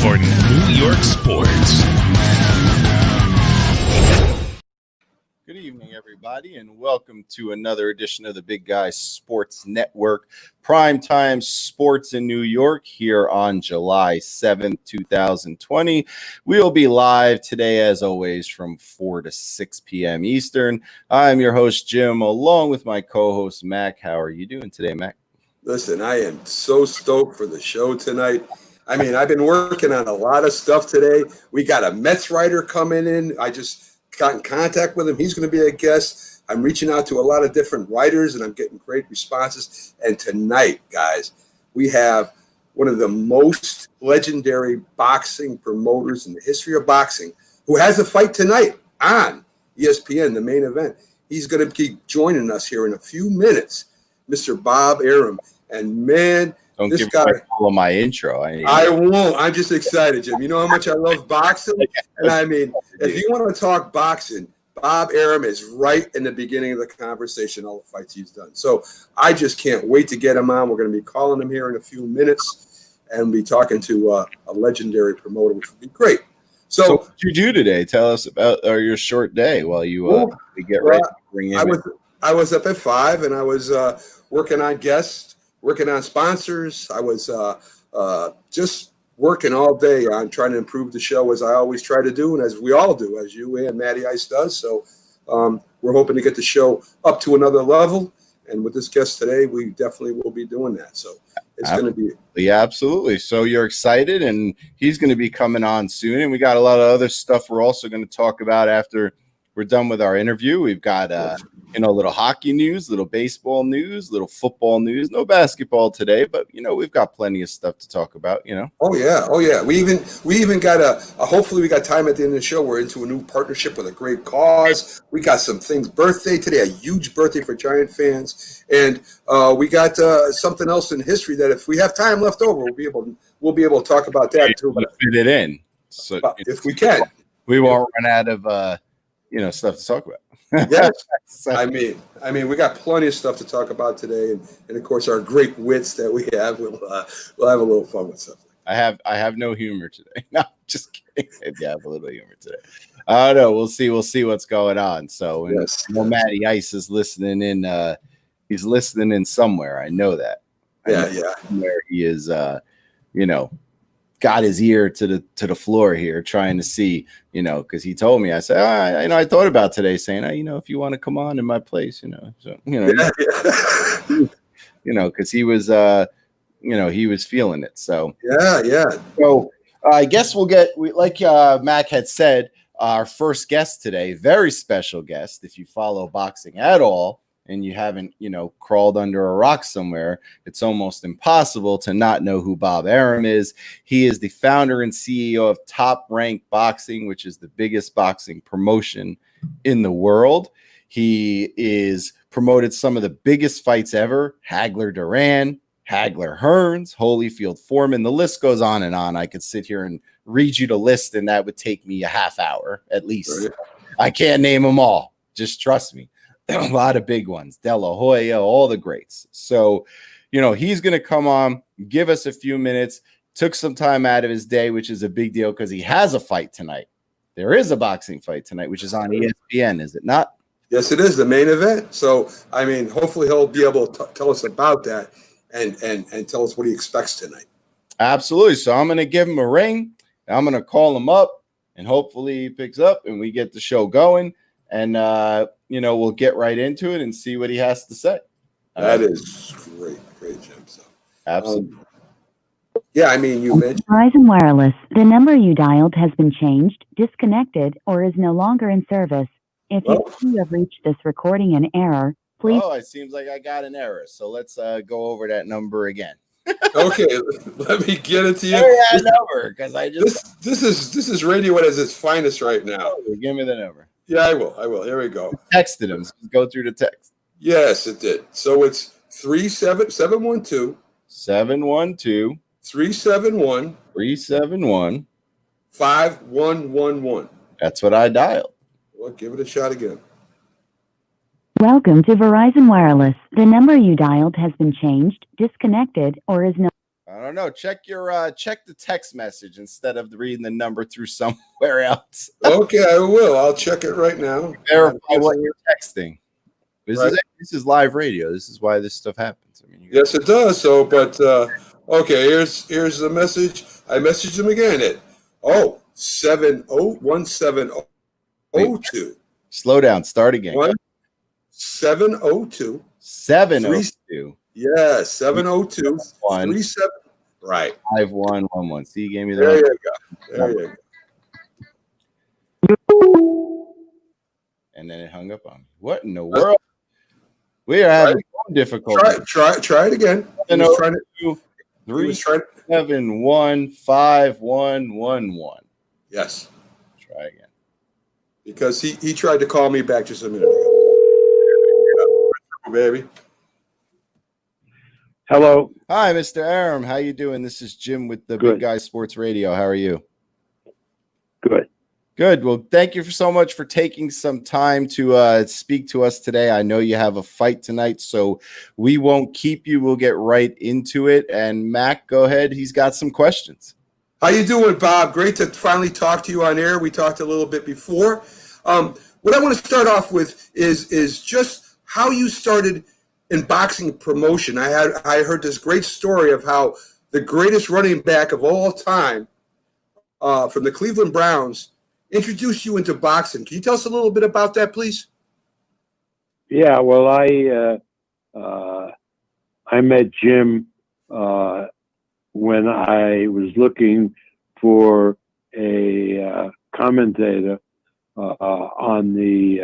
for New York sports. Good evening, everybody, and welcome to another edition of the Big Guy Sports Network, primetime sports in New York here on July 7th, 2020. We'll be live today, as always, from 4 to 6 p.m. Eastern. I'm your host, Jim, along with my co-host, Mac. How are you doing today, Mac? Listen, I am so stoked for the show tonight. I mean, I've been working on a lot of stuff today. We got a Mets writer coming in. I just got in contact with him. He's going to be a guest. I'm reaching out to a lot of different writers, and I'm getting great responses. And tonight, guys, we have one of the most legendary boxing promoters in the history of boxing who has a fight tonight on ESPN, the main event. He's going to be joining us here in a few minutes, Mr. Bob Arum. And, man, Don't this give guy, all of my intro. I won't. I'm just excited, Jim. You know how much I love boxing? And I mean, if you want to talk boxing, Bob Arum is right in the beginning of the conversation, all the fights he's done. So I just can't wait to get him on. We're going to be calling him here in a few minutes and be talking to a legendary promoter, which would be great. So what did you do today? Tell us about your short day while you get ready to bring him I was up at 5, and I was working on guests, working on sponsors. I was just working all day on trying to improve the show, as I always try to do, and as we all do, as you and Matty Ice does. So we're hoping to get the show up to another level. And with this guest today, we definitely will be doing that. So it's going to be. Yeah, absolutely. So you're excited, and he's going to be coming on soon. And we got a lot of other stuff we're also going to talk about after we're done with our interview. We've got little hockey news, little baseball news, little football news. No basketball today, but we've got plenty of stuff to talk about. Oh yeah. We even got hopefully we got time at the end of the show. We're into a new partnership with a great cause. We got some things birthday today, a huge birthday for Giant fans, and we got something else in history that if we have time left over, we'll be able to talk about that too. But fit it in, so if we can, we won't run out of stuff to talk about. Yes, I mean, we got plenty of stuff to talk about today, and of course, our great wits that we have. We'll have a little fun with stuff. I have no humor today. No, just kidding. Maybe I have a little humor today. I don't know. We'll see what's going on. So, yes. Matty Ice is listening in. He's listening in somewhere. I know that. Yeah. Where he is, got his ear to the floor here, trying to see, because he told me. I said, I thought about today, saying, if you want to come on in my place, so because he was, he was feeling it. So yeah. So I guess like Mac had said, our first guest today, very special guest. If you follow boxing at all, and you haven't, crawled under a rock somewhere, it's almost impossible to not know who Bob Arum is. He is the founder and CEO of Top Rank Boxing, which is the biggest boxing promotion in the world. He is promoted some of the biggest fights ever: Hagler-Duran, Hagler-Hearns, Holyfield-Foreman. The list goes on and on. I could sit here and read you the list, and that would take me a half hour at least. Right. I can't name them all. Just trust me. A lot of big ones, De La Hoya, all the greats. So, he's going to come on, give us a few minutes, took some time out of his day, which is a big deal because he has a fight tonight. There is a boxing fight tonight, which is on ESPN, is it not? Yes, it is the main event. So, I mean, hopefully he'll be able to tell us about that and tell us what he expects tonight. Absolutely. So I'm going to give him a ring. I'm going to call him up, and hopefully he picks up and we get the show going. And, we'll get right into it and see what he has to say. That is great, Jim. So, absolutely. Yeah, I mean, you mentioned Verizon Wireless. The number you dialed has been changed, disconnected, or is no longer in service. If you have reached this recording in error, please. Oh, it seems like I got an error. So let's go over that number again. Okay, let me get it to you. That number, because I just this is radio at its finest right now. Oh, give me the number. Yeah, I will. Here we go. I texted him. So go through the text. Yes, it did. So it's 712 371 5111. That's what I dialed. Well, give it a shot again. Welcome to Verizon Wireless. The number you dialed has been changed, disconnected, or is no. All I don't know. Check the text message instead of reading the number through somewhere else. Okay, I will. I'll check it right now. Verify what you're texting. Right. This is live radio. This is why this stuff happens. I mean, Yes, it does. So, but okay, here's the message. I messaged him again at 7017002. slow down. Start again. 702. 702. Yeah, 702 1 37. Right. 5111. See, you gave me There the you go. There you go. and then it hung up on me. What in the world? We are having phone difficulty. Try it again. He was trying to 3715111. Yes. Try again. Because he tried to call me back just a minute ago. Baby. Hello. Hi, Mr. Arum. How you doing? This is Jim with the Good. Big Guy Sports Radio. How are you? Good. Good. Well, thank you so much for taking some time to speak to us today. I know you have a fight tonight, so we won't keep you. We'll get right into it. And Mac, go ahead. He's got some questions. How you doing, Bob? Great to finally talk to you on air. We talked a little bit before. What I want to start off with is just how you started in boxing promotion. I heard this great story of how the greatest running back of all time from the Cleveland Browns introduced you into boxing. Can you tell us a little bit about that, please? Yeah. Well, I met Jim when I was looking for a commentator on the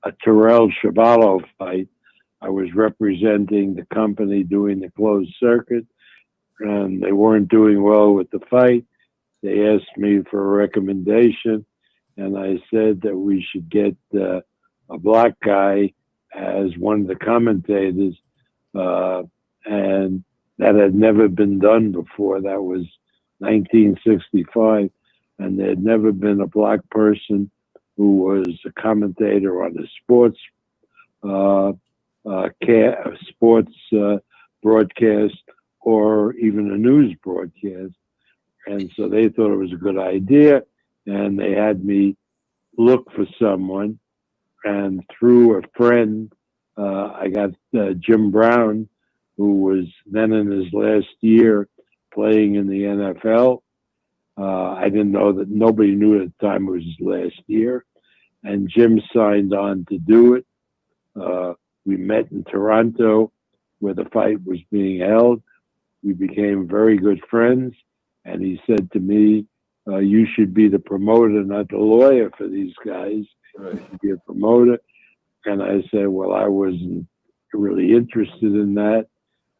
a Terrell Schiavalo fight. I was representing the company doing the closed circuit, and they weren't doing well with the fight. They asked me for a recommendation, and I said that we should get a black guy as one of the commentators, and that had never been done before. That was 1965, and there had never been a black person who was a commentator on a sports broadcast or even a news broadcast. And so they thought it was a good idea, and they had me look for someone. And through a friend, I got Jim Brown, who was then in his last year playing in the NFL. I didn't know that. Nobody knew at the time it was his last year. And Jim signed on to do it. We met in Toronto where the fight was being held. We became very good friends. And he said to me, you should be the promoter, not the lawyer for these guys. Right. You should be a promoter. And I said, well, I wasn't really interested in that.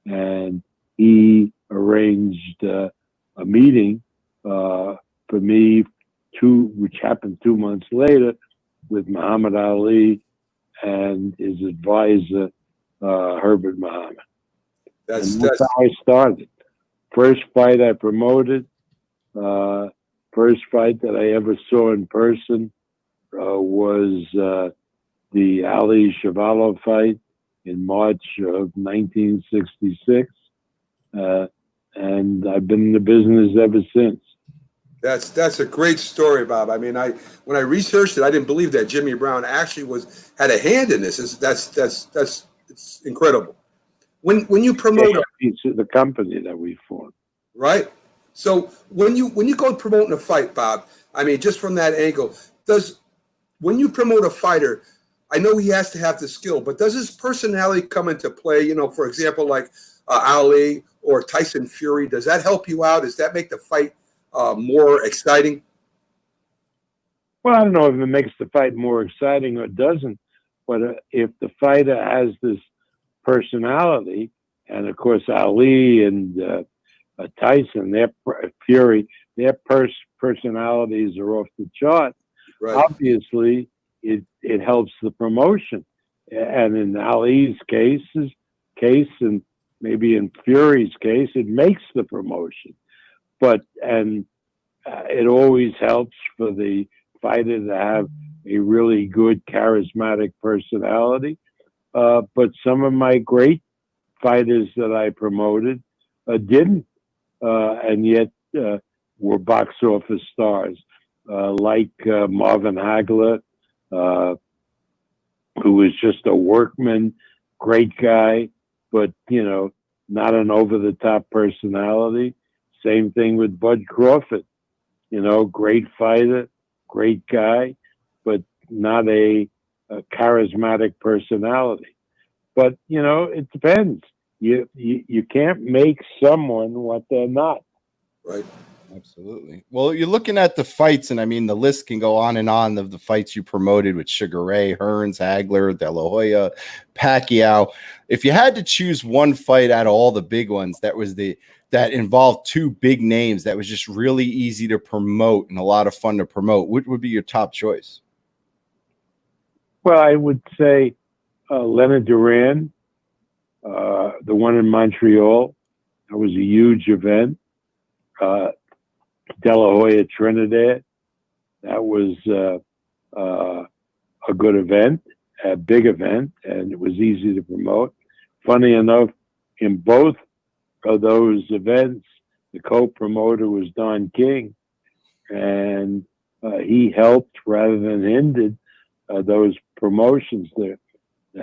And he arranged a meeting for me, which happened 2 months later, with Muhammad Ali and his advisor, Herbert Muhammad. That's how I started. First fight I promoted, first fight that I ever saw in person was the Ali Schiavalo fight in March of 1966. And I've been in the business ever since. That's a great story, Bob. I mean, when I researched it, I didn't believe that Jimmy Brown actually had a hand in this. It's incredible. When you promote a piece of the company that we formed, right? So when you go promoting a fight, Bob, I mean, just from that angle, when you promote a fighter, I know he has to have the skill, but does his personality come into play? You know, for example, like Ali or Tyson Fury, does that help you out? Does that make the fight more exciting? Well, I don't know if it makes the fight more exciting or doesn't, but if the fighter has this personality, and of course Ali and Tyson, Fury, their personalities are off the chart. Right. Obviously, it helps the promotion, and in Ali's case, and maybe in Fury's case, it makes the promotion. But it always helps for the fighter to have a really good charismatic personality. But some of my great fighters that I promoted didn't, and yet were box office stars, like Marvin Hagler, who was just a workman, great guy, but, not an over-the-top personality. Same thing with Bud Crawford, great fighter, great guy, but not a charismatic personality. But, it depends. You can't make someone what they're not. Right. Absolutely. Well, you're looking at the fights, and I mean, the list can go on and on of the fights you promoted with Sugar Ray, Hearns, Hagler, De La Hoya, Pacquiao. If you had to choose one fight out of all the big ones that involved two big names that was just really easy to promote and a lot of fun to promote, what would be your top choice? Well, I would say Leonard Duran, the one in Montreal. That was a huge event. De La Hoya Trinidad. That was a good event, a big event, and it was easy to promote. Funny enough, in both of those events, the co-promoter was Don King, and he helped rather than hindered those promotions there.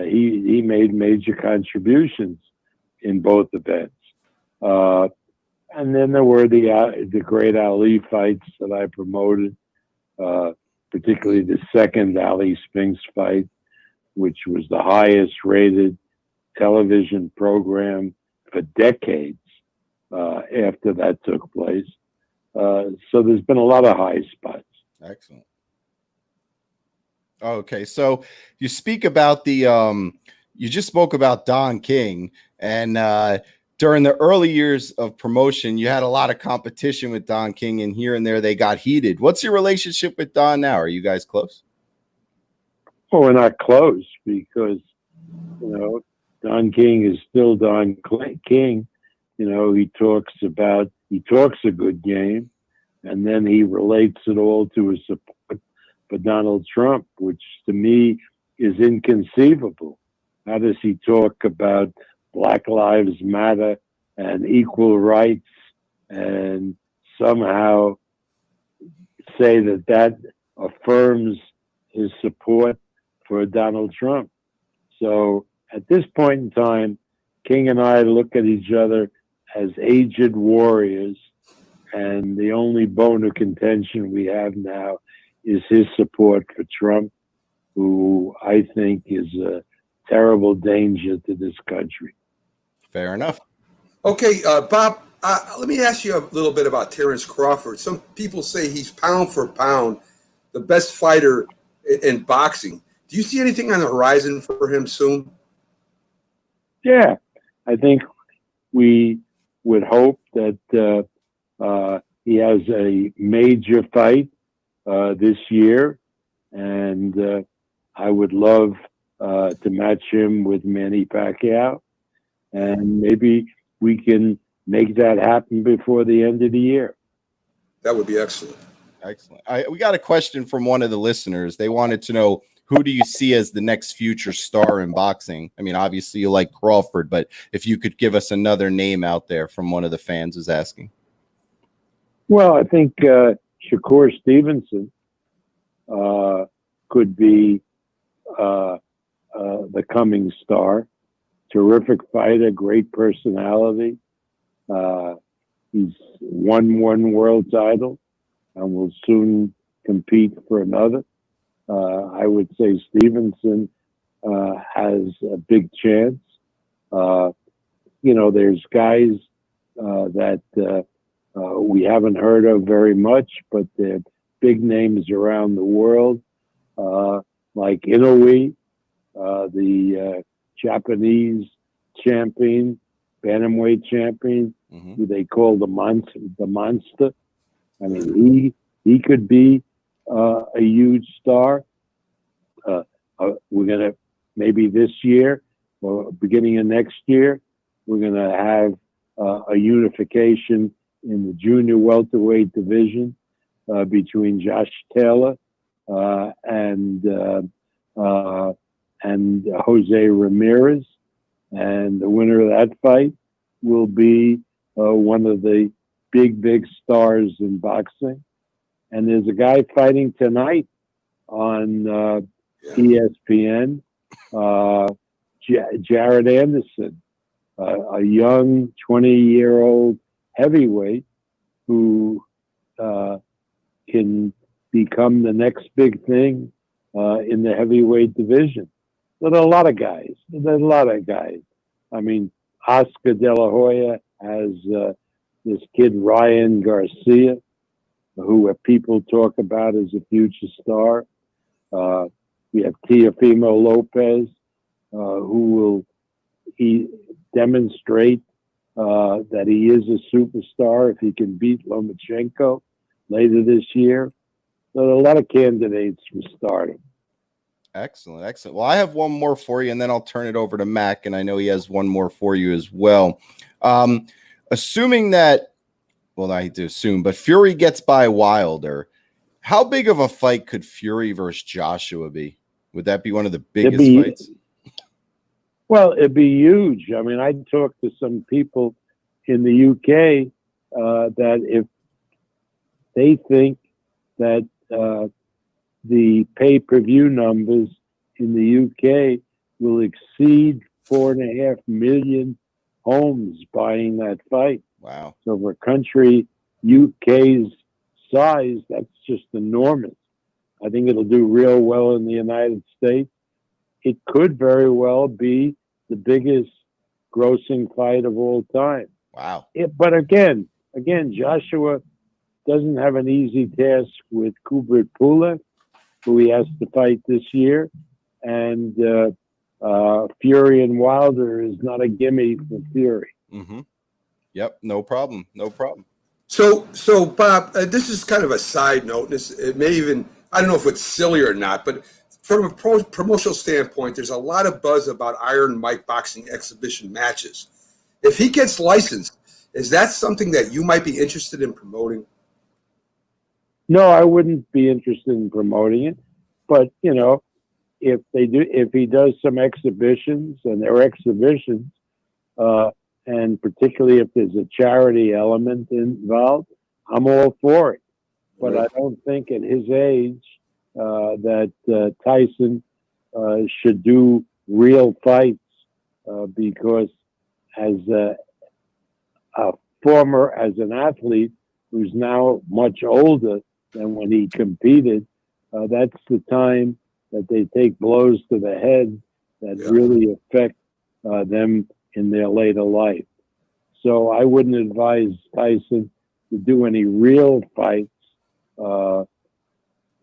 He made major contributions in both events. And then there were the great Ali fights that I promoted, particularly the second Ali Spinks fight, which was the highest rated television program for decades after that took place. So there's been a lot of high spots. Excellent. Okay, so you speak about you just spoke about Don King, and during the early years of promotion, you had a lot of competition with Don King, and here and there they got heated. What's your relationship with Don now? Are you guys close? Well, we're not close because, Don King is still Don King. He talks a good game, and then he relates it all to his support for Donald Trump, which to me is inconceivable. How does he talk about Black Lives Matter and equal rights and somehow say that affirms his support for Donald Trump? So at this point in time, King and I look at each other as aged warriors, and the only bone of contention we have now is his support for Trump, who I think is a terrible danger to this country. Fair enough. Okay, Bob, let me ask you a little bit about Terrence Crawford. Some people say he's pound for pound the best fighter in boxing. Do you see anything on the horizon for him soon? Yeah, I think we would hope that he has a major fight this year, and I would love to match him with Manny Pacquiao, and maybe we can make that happen before the end of the year. That would be excellent. Excellent. We got a question from one of the listeners. They wanted to know, who do you see as the next future star in boxing? I mean, obviously you like Crawford, but if you could give us another name out there from one of the fans is asking. Well, I think Shakur Stevenson could be the coming star. Terrific fighter, great personality. He's won one world title and will soon compete for another. I would say Stevenson has a big chance. There's guys that we haven't heard of very much, but they're big names around the world, like Inoue, the Japanese champion, bantamweight champion, who they call the monster. I mean, he could be a huge star. We're gonna maybe this year or beginning of next year, we're gonna have a unification in the junior welterweight division between Josh Taylor and Jose Ramirez, and the winner of that fight will be one of the big stars in boxing. And there's a guy fighting tonight on ESPN, Jared Anderson, a young 20-year-old heavyweight who can become the next big thing in the heavyweight division. There are a lot of guys. I mean, Oscar De La Hoya has this kid, Ryan Garcia, who people talk about as a future star. We have Teofimo Lopez, who will demonstrate that he is a superstar if he can beat Lomachenko later this year. So there are a lot of candidates for stardom. Excellent. Well, I have one more for you, and then I'll turn it over to Mac, and I know he has one more for you as well. Assuming that, well, I do assume, but Fury gets by Wilder, how big of a fight could Fury versus Joshua be? Would that be one of the biggest fights? Well, it'd be huge. I mean, I talked to some people in the UK that if they think that the pay-per-view numbers in the UK will exceed 4.5 million homes buying that fight. Wow. So for a country UK's size, that's just enormous. I think it'll do real well in the United States. It could very well be the biggest grossing fight of all time. Wow. But again, Joshua doesn't have an easy task with Kubrat Pulev, who he has to fight this year. And Fury and Wilder is not a gimme for Fury. Mm-hmm. Yep, no problem. So Bob, this is kind of a side note. It may even, I don't know if it's silly or not, but from a promotional standpoint, there's a lot of buzz about Iron Mike boxing exhibition matches. If he gets licensed, is that something that you might be interested in promoting? No, I wouldn't be interested in promoting it. But, if he does some exhibitions, and there are exhibitions, and particularly if there's a charity element involved, I'm all for it. But I don't think at his age that Tyson should do real fights because as an athlete who's now much older than when he competed, that's the time that they take blows to the head that really affect them in their later life. So I wouldn't advise Tyson to do any real fights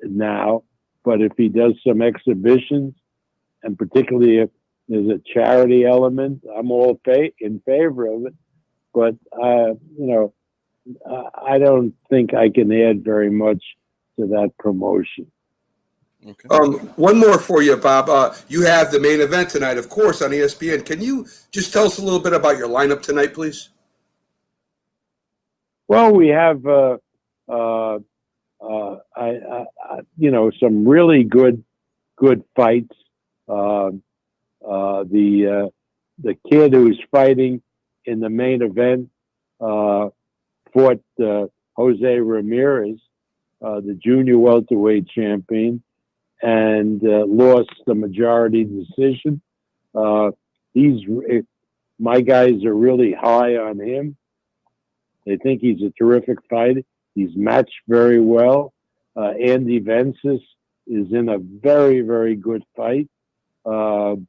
now, but if he does some exhibitions, and particularly if there's a charity element, I'm all in favor of it. But, I don't think I can add very much to that promotion. Okay. One more for you, Bob. You have the main event tonight, of course, on ESPN. Can you just tell us a little bit about your lineup tonight, please? Well, we have, some really good fights. The kid who's fighting in the main event fought Jose Ramirez, the junior welterweight champion, and lost the majority decision. My guys are really high on him. They think he's a terrific fighter. He's matched very well. Andy Vences is in a very, very good fight. And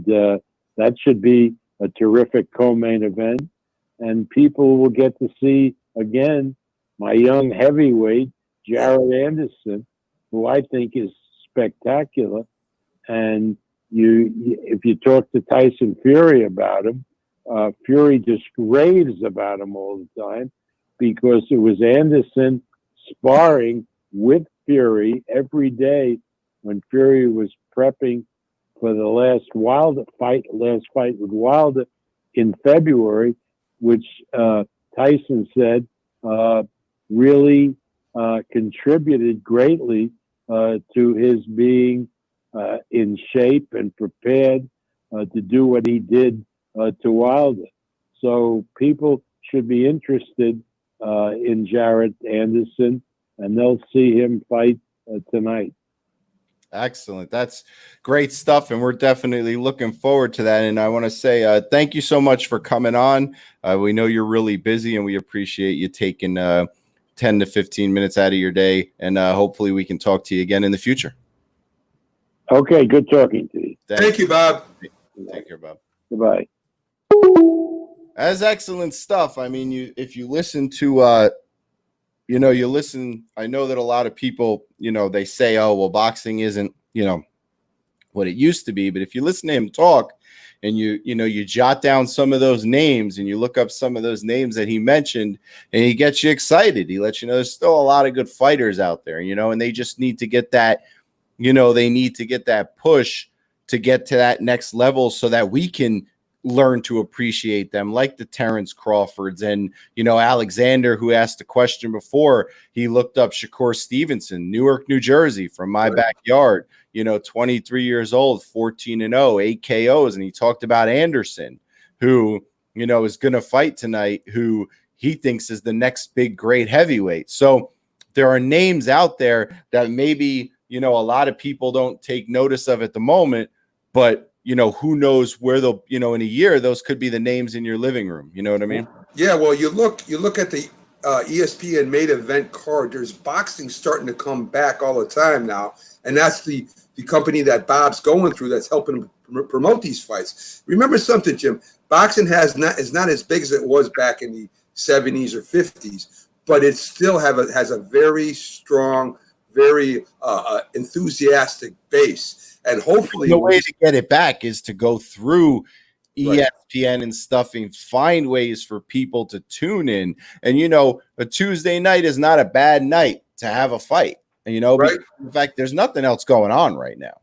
that should be a terrific co-main event. And people will get to see, again, my young heavyweight, Jared Anderson, who I think is spectacular. And if you talk to Tyson Fury about him, Fury just raves about him all the time because it was Anderson sparring with Fury every day when Fury was prepping for the last fight with Wilder in February, which Tyson said really contributed greatly to his being in shape and prepared to do what he did to Wilder. So people should be interested in Jarrett Anderson, and they'll see him fight tonight. Excellent. That's great stuff. And we're definitely looking forward to that. And I want to say thank you so much for coming on. We know you're really busy, and we appreciate you taking 10 to 15 minutes out of your day. And hopefully we can talk to you again in the future. Okay, good talking to you. Thank you, Bob. Take care, Bob. Goodbye. That's excellent stuff. I mean, if you listen to you listen, I know that a lot of people, they say, oh, well, boxing isn't, what it used to be. But if you listen to him talk and you jot down some of those names and you look up some of those names that he mentioned, and he gets you excited. He lets you know there's still a lot of good fighters out there, and they just need to get that, they need to get that push to get to that next level so that we can learn to appreciate them, like the Terrence Crawfords and Alexander, who asked the question before. He looked up Shakur Stevenson, Newark, New Jersey, from my backyard, 23 years old, 14-0, 8 KOs. And he talked about Anderson, who is going to fight tonight, who he thinks is the next big great heavyweight. So there are names out there that maybe a lot of people don't take notice of at the moment, but who knows where they'll, in a year, those could be the names in your living room. You know what I mean? Yeah, well, you look at the ESPN main event card. There's boxing starting to come back all the time now, and that's the company that Bob's going through that's helping him promote these fights. Remember something, Jim? Boxing is not as big as it was back in the 70s or 50s, but it still has a very strong, very enthusiastic base. And hopefully the way to get it back is to go through ESPN and stuff and find ways for people to tune in. And, a Tuesday night is not a bad night to have a fight. And, in fact, there's nothing else going on right now.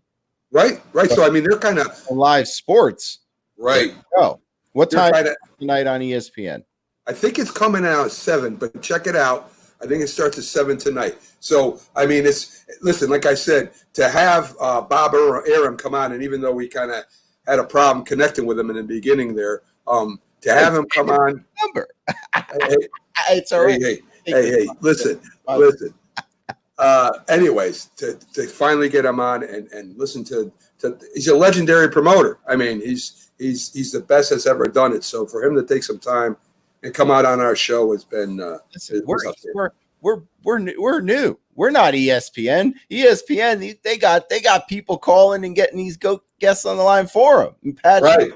Right. So, I mean, they're kind of live sports. Right. Oh, what time tonight on ESPN? I think it's coming out at 7, but check it out. I think it starts at 7 tonight. So, I mean, listen, like I said, to have Bob Arum come on, and even though we kind of had a problem connecting with him in the beginning there, to have him come on. Number. It's all right. Hey, listen. Anyways, to finally get him on and listen to he's a legendary promoter. I mean, he's the best that's ever done it. So for him to take some time and come out on our show has been we're new. We're not ESPN. ESPN, they got people calling and getting these guests on the line for them. And Patrick,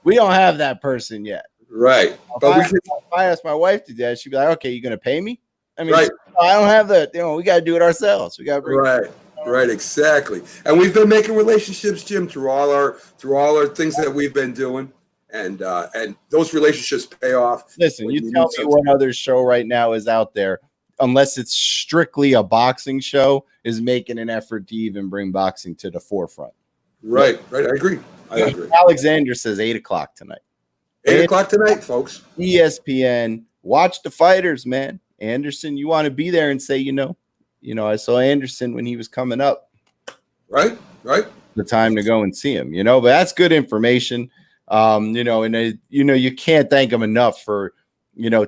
we don't have that person yet. Right. But if I ask my wife to do that, she'd be like, "Okay, you gonna pay me?" I mean, I don't have that. We got to do it ourselves. We got to bring right, exactly. And we've been making relationships, Jim, through all our things that we've been doing. And those relationships pay off. Listen, you tell me what other show right now is out there, unless it's strictly a boxing show, is making an effort to even bring boxing to the forefront. Right. I agree. Alexander says 8:00 tonight. 8:00 tonight, folks. ESPN. Watch the fighters, man. Anderson, you want to be there and say, I saw Anderson when he was coming up. Right. The time to go and see him, but that's good information. You can't thank him enough for,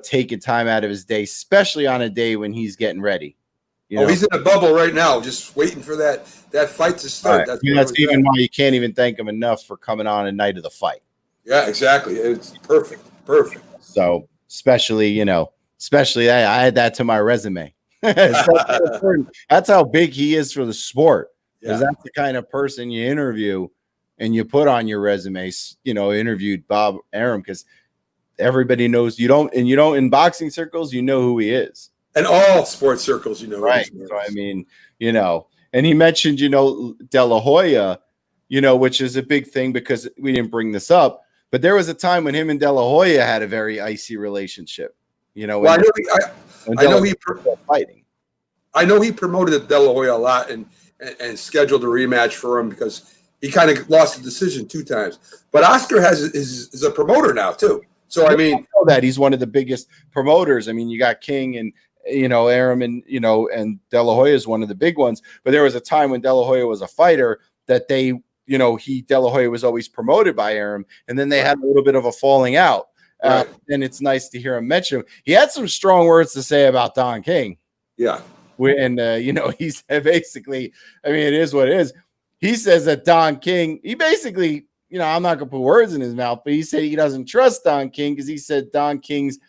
taking time out of his day, especially on a day when he's getting ready. He's in a bubble right now, just waiting for that fight to start. Right. That's even why you can't even thank him enough for coming on a night of the fight. Yeah, exactly. It's perfect. So especially I had that to my resume. That's how big he is for the sport. Because that's the kind of person you interview and you put on your resume. Interviewed Bob Arum, because everybody knows in boxing circles, who he is. And all sports circles, right. So I mean, and he mentioned, De La Hoya, which is a big thing because we didn't bring this up, but there was a time when him and De La Hoya had a very icy relationship. I know he promoted De La Hoya a lot and scheduled a rematch for him because he kind of lost the decision 2 times. But Oscar is a promoter now too. So I mean, know that he's one of the biggest promoters. I mean, you got King and Arum and De La Hoya is one of the big ones. But there was a time when De La Hoya was a fighter that De La Hoya was always promoted by Arum, and then they had a little bit of a falling out. And it's nice to hear him mention him. He had some strong words to say about Don King. Yeah. And, he said basically, I mean, it is what it is. He says that Don King, he basically, I'm not going to put words in his mouth, but he said he doesn't trust Don King because he said Don King's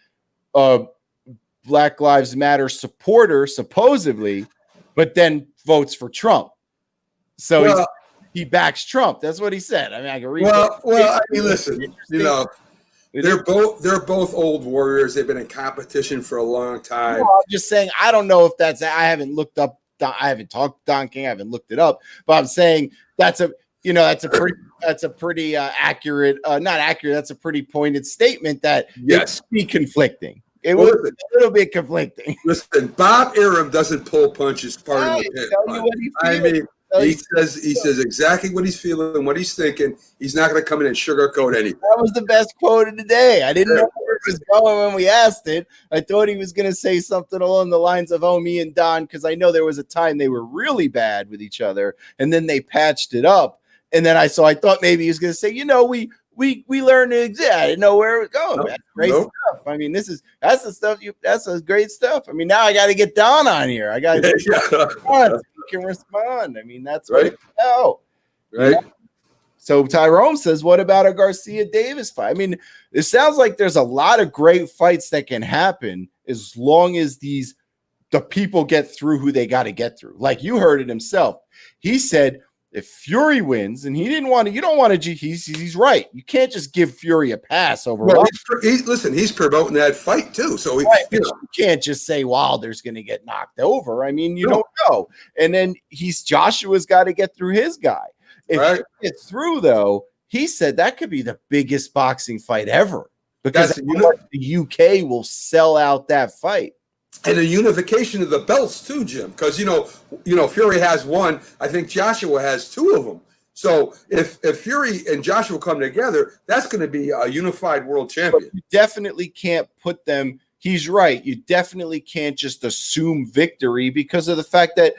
Black Lives Matter supporter, supposedly, but then votes for Trump. So he backs Trump. That's what he said. I mean, I can read. Well, I mean, listen, they're both old warriors. They've been in competition for a long time. I'm just saying, I don't know if I haven't looked up. I haven't talked to Don King. I haven't looked it up, but I'm saying that's a pretty accurate, not accurate. That's a pretty pointed statement that yes, be conflicting. It was a little bit conflicting. Listen, Bob Arum doesn't pull punches. He says exactly what he's feeling, what he's thinking. He's not going to come in and sugarcoat anything. That was the best quote of the day. I didn't know where it was going when we asked it. I thought he was going to say something along the lines of, "Oh, me and Don," because I know there was a time they were really bad with each other, and then they patched it up. And then I thought maybe he was going to say, we learned to exist. I didn't know where it was going. That's great stuff. I mean, that's the stuff that's great stuff. I mean, now I got to get Don on here. I got to get Don so he can respond. I mean, that's right. Right. So Tyrone says, what about a Garcia Davis fight? I mean, it sounds like there's a lot of great fights that can happen as long as the people get through who they got to get through. Like you heard it himself. He said, if Fury wins, and you don't want to, he's right. You can't just give Fury a pass over. Well, he's promoting that fight too. So you can't just say Wilder's going to get knocked over. I mean, you don't know. And then Joshua's got to get through his guy. If he gets through, though, he said that could be the biggest boxing fight ever because the UK will sell out that fight. And the unification of the belts too, Jim, because Fury has one. I think Joshua has two of them. So if Fury and Joshua come together, that's going to be a unified world champion. But you definitely can't put them. He's right. You definitely can't just assume victory because of the fact that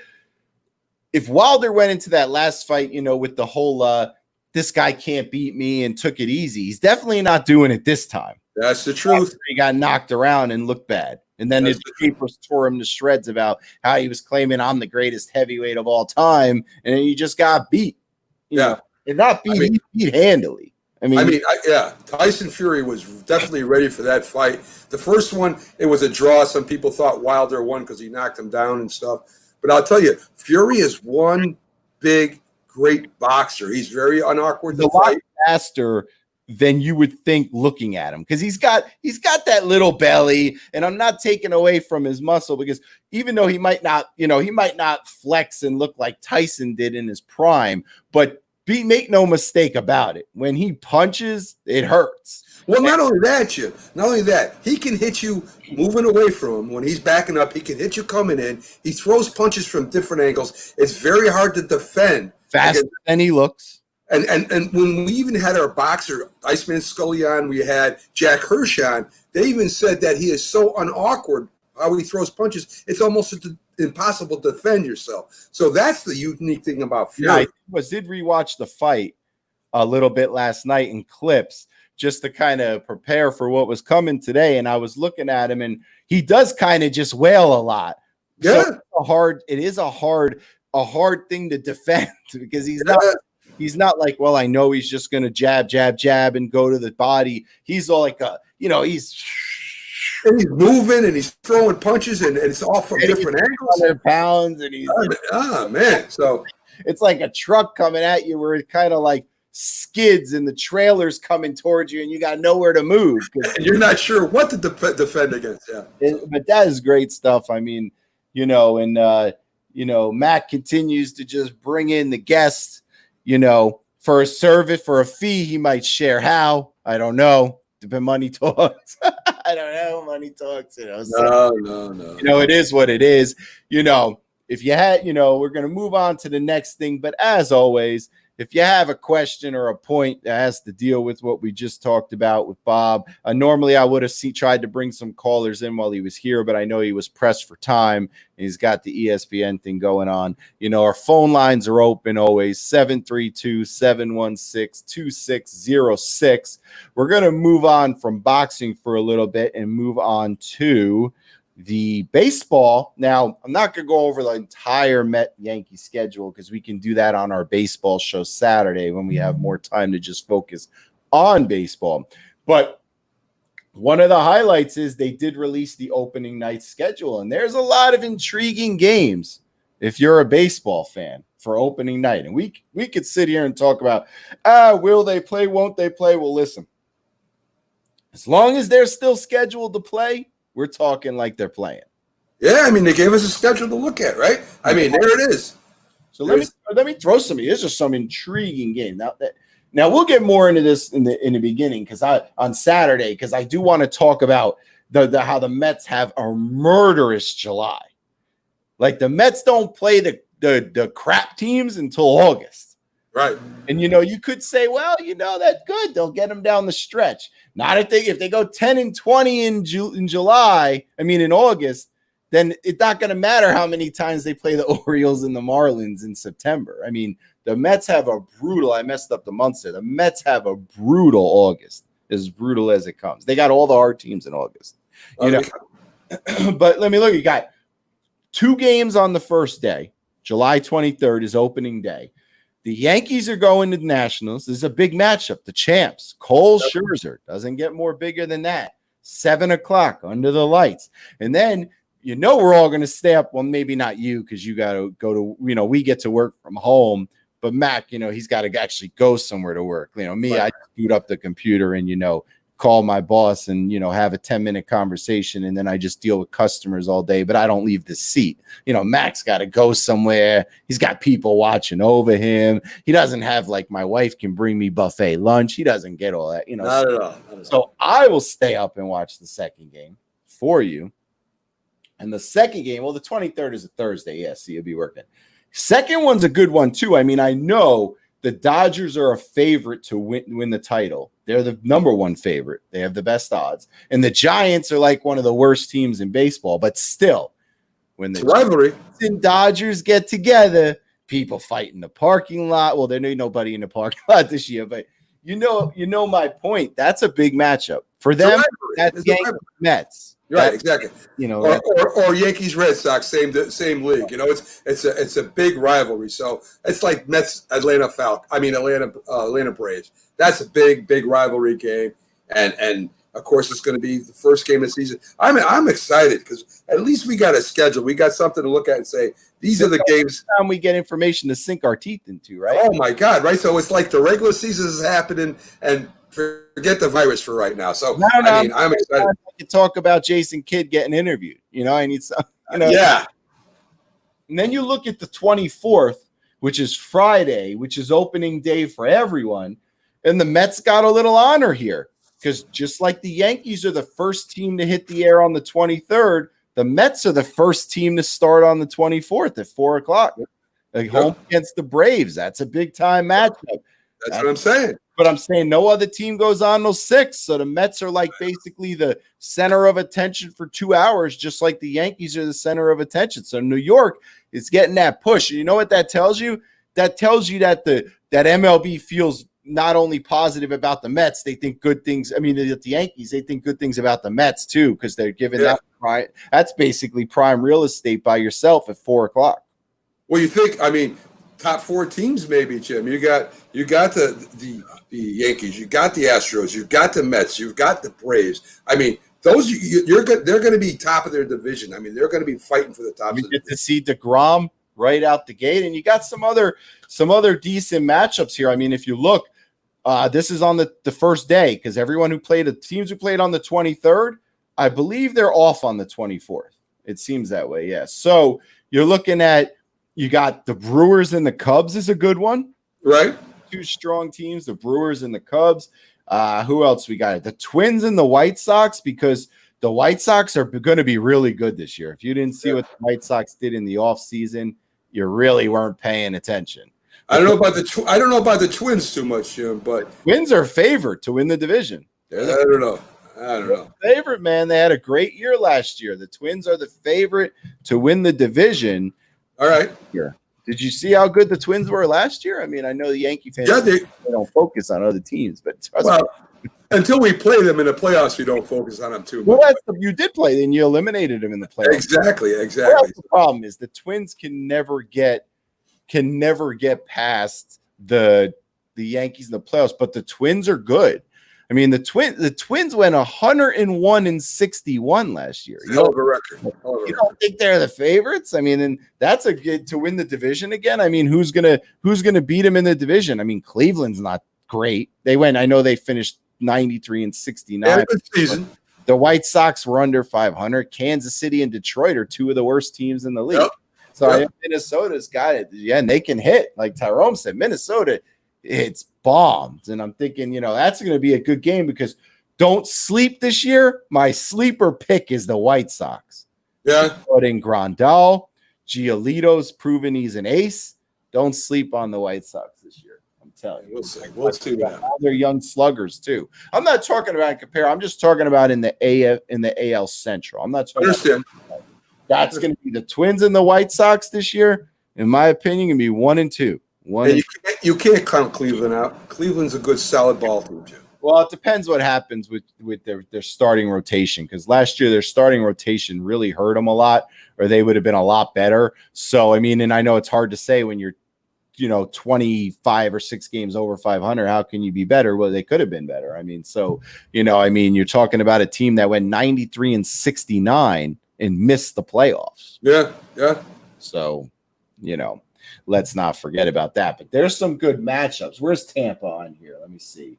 if Wilder went into that last fight, with the whole this guy can't beat me and took it easy, he's definitely not doing it this time. That's the truth. He got knocked around and looked bad. And then his papers tore him to shreds about how he was claiming I'm the greatest heavyweight of all time. And then he just got beat. And not beat, he beat handily. Tyson Fury was definitely ready for that fight. The first one, it was a draw. Some people thought Wilder won because he knocked him down and stuff. But I'll tell you, Fury is one big, great boxer. He's very unawkward to fight. Faster than you would think looking at him because he's got that little belly, and I'm not taking away from his muscle because even though he might not flex and look like Tyson did in his prime, but make no mistake about it, when he punches, it hurts. Well, not only that, Jim. Not only that, he can hit you moving away from him when he's backing up. He can hit you coming in. He throws punches from different angles. It's very hard to defend. Faster than he looks. And when we even had our boxer, Iceman Scully on, we had Jack Hirsch on, they even said that he is so unawkward how he throws punches, it's almost impossible to defend yourself. So that's the unique thing about Fury. I did rewatch the fight a little bit last night in clips just to kind of prepare for what was coming today. And I was looking at him, and he does kind of just wail a lot. Yeah. So it is a hard thing to defend because he's not like, well, I know he's just going to jab, and go to the body. He's all like, he's moving and he's throwing punches and it's all from different angles. 100 pounds and he's man. So it's like a truck coming at you where it kind of like skids and the trailer's coming towards you and you got nowhere to move. And you're not sure what to defend against. Yeah. But that is great stuff. I mean, Matt continues to just bring in the guests. For a service, for a fee, he might share how. I don't know. Money talks. I don't know. Money talks. So, no. It is what it is. If you had, we're going to move on to the next thing. But as always, if you have a question or a point that has to deal with what we just talked about with Bob, normally I would have tried to bring some callers in while he was here, but I know he was pressed for time and he's got the ESPN thing going on. Our phone lines are open always, 732-716-2606. We're going to move on from boxing for a little bit and move on to the baseball. Now, I'm not going to go over the entire Met-Yankee schedule because we can do that on our baseball show Saturday when we have more time to just focus on baseball. But one of the highlights is they did release the opening night schedule, and there's a lot of intriguing games if you're a baseball fan for opening night. And we could sit here and talk about, will they play, won't they play? Well, listen, as long as they're still scheduled to play, we're talking like they're playing. Yeah, I mean, they gave us a schedule to look at, right? I mean, there it is. So let me throw some. There's just some intriguing game. Now we'll get more into this in the beginning on Saturday because I do want to talk about how the Mets have a murderous July. Like the Mets don't play the crap teams until August. Right. And, you could say, well, that's good. They'll get them down the stretch. Not if they go 10-20 in August, then it's not going to matter how many times they play the Orioles and the Marlins in September. I mean, the Mets have I messed up the months there. The Mets have a brutal August, as brutal as it comes. They got all the hard teams in August. But let me look. You got 2 games on the first day. July 23rd is opening day. The Yankees are going to the Nationals. This is a big matchup. The champs, Cole Scherzer, doesn't get more bigger than that. 7:00 under the lights. And then, we're all going to stay up. Well, maybe not you because you got to go to, we get to work from home. But Mac, he's got to actually go somewhere to work. Me, right. I boot up the computer and, call my boss and, have a 10-minute conversation. And then I just deal with customers all day, but I don't leave the seat. Mac's got to go somewhere. He's got people watching over him. He doesn't have my wife can bring me buffet lunch. He doesn't get all that, Not at all. So I will stay up and watch the second game for you. And the second game, well, the 23rd is a Thursday. Yes, so you'll be working. Second one's a good one too. I mean, I know the Dodgers are a favorite to win the title. They're the number one favorite. They have the best odds. And the Giants are like one of the worst teams in baseball. But still, when the rivalry Giants and Dodgers get together, people fight in the parking lot. Well, there ain't nobody in the parking lot this year. But you know my point. That's a big matchup. For them, that's Yankees Mets. Right, exactly. Or Yankees Red Sox, same league. It's a big rivalry. So it's like Mets Atlanta Braves. That's a big rivalry game, and of course it's going to be the first game of the season. I'm excited because at least we got a schedule. We got something to look at and say these are the games. Time we get information to sink our teeth into, right? Oh my God, right? So it's like the regular season is happening and. Forget the virus for right now. So I'm excited. I can talk about Jason Kidd getting interviewed. I need some. Yeah. And then you look at the 24th, which is Friday, which is opening day for everyone, and the Mets got a little honor here because just like the Yankees are the first team to hit the air on the 23rd, the Mets are the first team to start on the 24th at 4:00. Home against the Braves. That's a big time matchup. That's what I'm saying. But I'm saying no other team goes on till 6. So the Mets are basically the center of attention for 2 hours, just like the Yankees are the center of attention. So New York is getting that push. And you know what that tells you? That tells you that that MLB feels not only positive about the Mets, they think good things. I mean, the Yankees, they think good things about the Mets too, because they're giving that right. That's basically prime real estate by yourself at 4:00. Well, you think? I mean, top 4 teams, maybe, Jim. You got the Yankees, you got the Astros, you got the Mets, you've got the Braves. I mean, those they're going to be top of their division. I mean, they're going to be fighting for the top. You get to see DeGrom right out the gate, and you got some other decent matchups here. I mean, if you look, this is on the first day because everyone the teams who played on the 23rd, I believe they're off on the 24th. It seems that way, yes. So you're looking at. You got the Brewers and the Cubs is a good one. Right. 2 strong teams, the Brewers and the Cubs. Who else we got? The Twins and the White Sox, because the White Sox are going to be really good this year. If you didn't see what the White Sox did in the offseason, you really weren't paying attention. I don't know about the Twins too much, Jim, but Twins are favored to win the division. I don't know. Favorite, man. They had a great year last year. The Twins are the favorite to win the division. All right. Here. Did you see how good the Twins were last year? I mean, I know the Yankee fans they don't focus on other teams, but until we play them in the playoffs, we don't focus on them too much. Well, you did play, then you eliminated them in the playoffs. Exactly. Well, the problem is the Twins can never get past the Yankees in the playoffs, but the Twins are good. I mean, the Twins went 101-61 last year. Hell of a record. You don't think they're the favorites? I mean, and that's a good to win the division again. I mean, who's gonna beat them in the division? I mean, Cleveland's not great. I know they finished 93-69. Had a good season. The White Sox were under 500. Kansas City and Detroit are two of the worst teams in the league. Yep. So Minnesota's got it. Yeah, and they can hit. Like Tyrone said, Minnesota, it's bombed. And I'm thinking, that's going to be a good game because don't sleep this year. My sleeper pick is the White Sox. Yeah. Putting Grandal, Giolito's proven he's an ace. Don't sleep on the White Sox this year. I'm telling you. We'll see that. They're young sluggers too. I'm not talking about compare. I'm just talking about in the AL Central. I'm not talking Understand. That's going to be the Twins and the White Sox this year. In my opinion, going to be 1-2. You can't count Cleveland out. Cleveland's a good, solid ball team, Jim. Well, it depends what happens with their starting rotation because last year their starting rotation really hurt them a lot, or they would have been a lot better. So, I mean, and I know it's hard to say when you're 25 or 6 games over 500, how can you be better? Well, they could have been better. I mean, so, you're talking about a team that went 93-69 and missed the playoffs. Yeah. So, let's not forget about that. But there's some good matchups. Where's Tampa on here? Let me see.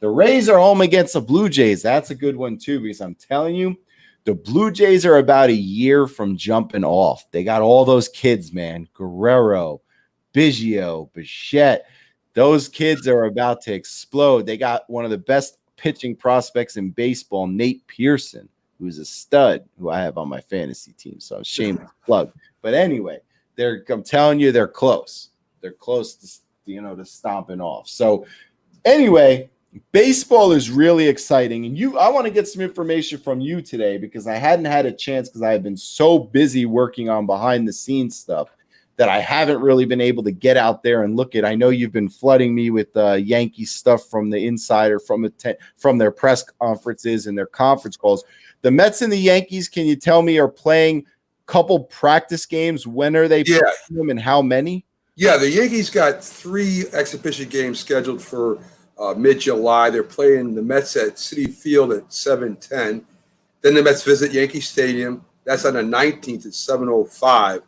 The Rays are home against the Blue Jays. That's a good one, too, because I'm telling you, the Blue Jays are about a year from jumping off. They got all those kids, man. Guerrero, Biggio, Bichette. Those kids are about to explode. They got one of the best pitching prospects in baseball, Nate Pearson, who's a stud, who I have on my fantasy team. So I'm shameless plug. But anyway, I'm telling you, they're close. They're close to stomping off. So anyway, baseball is really exciting. And I want to get some information from you today because I hadn't had a chance because I have been so busy working on behind the scenes stuff that I haven't really been able to get out there and look at. I know you've been flooding me with Yankee stuff from the insider, from their press conferences and their conference calls. The Mets and the Yankees, can you tell me, are playing a couple practice games? When are they playing them and how many? Yeah, the Yankees got 3 exhibition games scheduled for mid-July. They're playing the Mets at Citi Field at 7:10. Then the Mets visit Yankee Stadium. That's on the 19th at 7:05.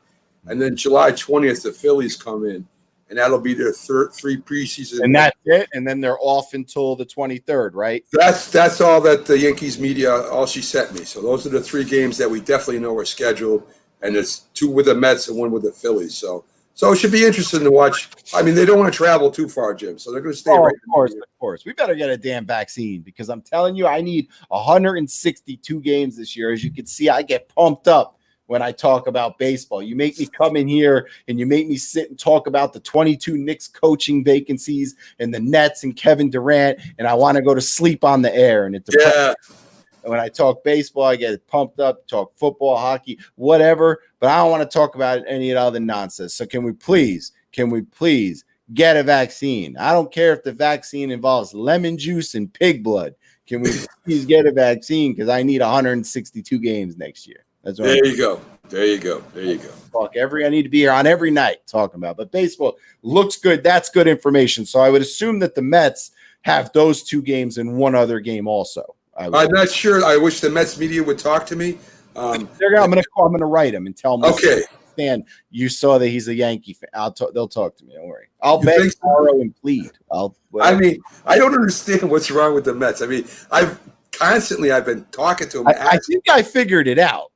And then July 20th, the Phillies come in, and that'll be their 3 preseason. And that's it. And then they're off until the 23rd, right? That's all that the Yankees media, all she sent me. So those are the 3 games that we definitely know are scheduled, and there's 2 with the Mets and 1 with the Phillies. So it should be interesting to watch. I mean, they don't want to travel too far, Jim, so they're going to stay right. Of course. We better get a damn vaccine because I'm telling you, I need 162 games this year. As you can see, I get pumped up when I talk about baseball. You make me come in here and you make me sit and talk about the 22 Knicks coaching vacancies and the Nets and Kevin Durant, and I want to go to sleep on the air. And it's And when I talk baseball, I get pumped up, talk football, hockey, whatever, but I don't want to talk about any of the other nonsense. So can we please get a vaccine? I don't care if the vaccine involves lemon juice and pig blood. Can we please get a vaccine? Because I need 162 games next year. That's what There you go. I need to be here on every night talking about. But baseball looks good. That's good information. So I would assume that the Mets have those 2 games and 1 other game also. I'm not sure. I wish the Mets media would talk to me. I'm going to write him and tell him. Okay. Stan, you saw that he's a Yankee fan. They'll talk to me. Don't worry. I'll beg, borrow, and plead. I don't understand what's wrong with the Mets. I mean, I've been talking to him. I think I figured it out.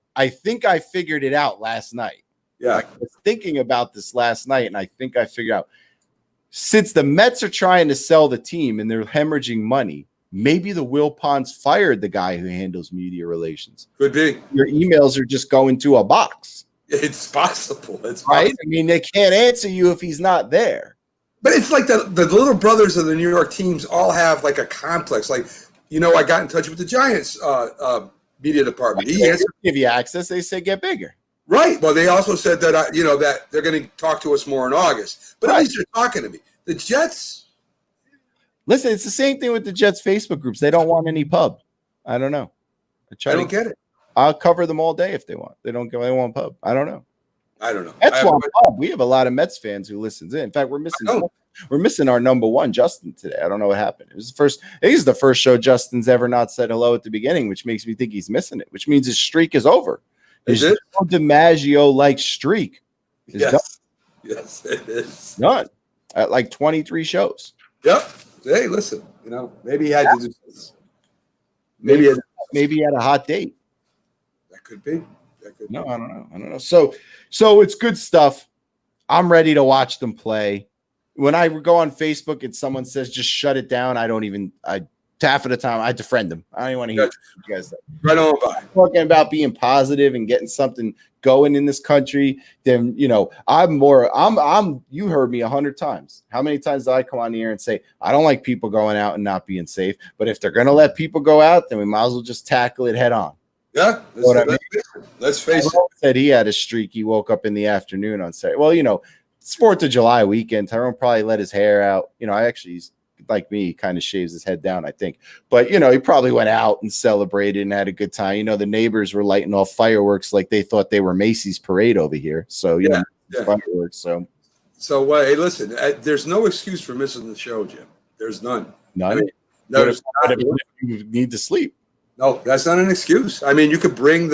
Last night. Yeah. I was thinking about this last night, and I think I figured out. Since the Mets are trying to sell the team and they're hemorrhaging money, maybe the Wilpons fired the guy who handles media relations. Could be. Your emails are just going to a box. It's possible. Right? I mean, they can't answer you if he's not there. But it's like the little brothers of the New York teams all have like a complex. Like, I got in touch with the Giants media department. They give you access. They say get bigger. Right. Well, they also said that that they're going to talk to us more in August. But at least they're talking to me. The Jets. Listen, it's the same thing with the Jets Facebook groups. They don't want any pub. I don't know. I don't get it. I'll cover them all day if they want. They don't go. They want pub. I don't know. Mets want pub. We have a lot of Mets fans who listens in. In fact, we're missing our number one, Justin, today. I don't know what happened. It was the first. He's the first show Justin's ever not said hello at the beginning, which makes me think he's missing it. Which means his streak is over. His DiMaggio-like streak is done. Yes, it is done at like 23 shows. Yep. Hey, listen. Maybe he had to do this. Maybe he had a hot date. That could be. No, I don't know. So it's good stuff. I'm ready to watch them play. When I go on Facebook and someone says just shut it down, half of the time I defriend them. I don't even want to hear what you guys say. Right on by. Talking about being positive and getting something going in this country, then I'm you heard me 100 times. How many times do I come on here and say I don't like people going out and not being safe, but if they're gonna let people go out, then we might as well just tackle it head on. Yeah, let's face it. Said he had a streak. He woke up in the afternoon on Saturday. Well, it's 4th of July weekend. Tyrone probably let his hair out. He's like me, he kind of shaves his head down, I think. But, he probably went out and celebrated and had a good time. The neighbors were lighting off fireworks like they thought they were Macy's parade over here. So, fireworks. So hey, listen, there's no excuse for missing the show, Jim. There's none. None? You need to sleep. No, that's not an excuse. I mean, you could bring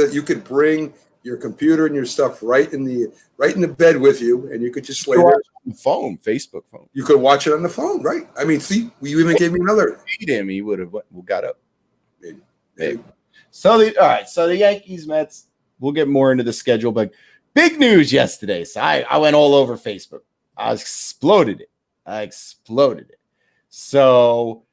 your computer and your stuff right in the bed with you, and you could just lay there. On the phone, Facebook phone. You could watch it on the phone, right? I mean, see, you even gave me another. He would have got up. Maybe. So the Yankees, Mets. We'll get more into the schedule, but big news yesterday. So I went all over Facebook. I exploded it. So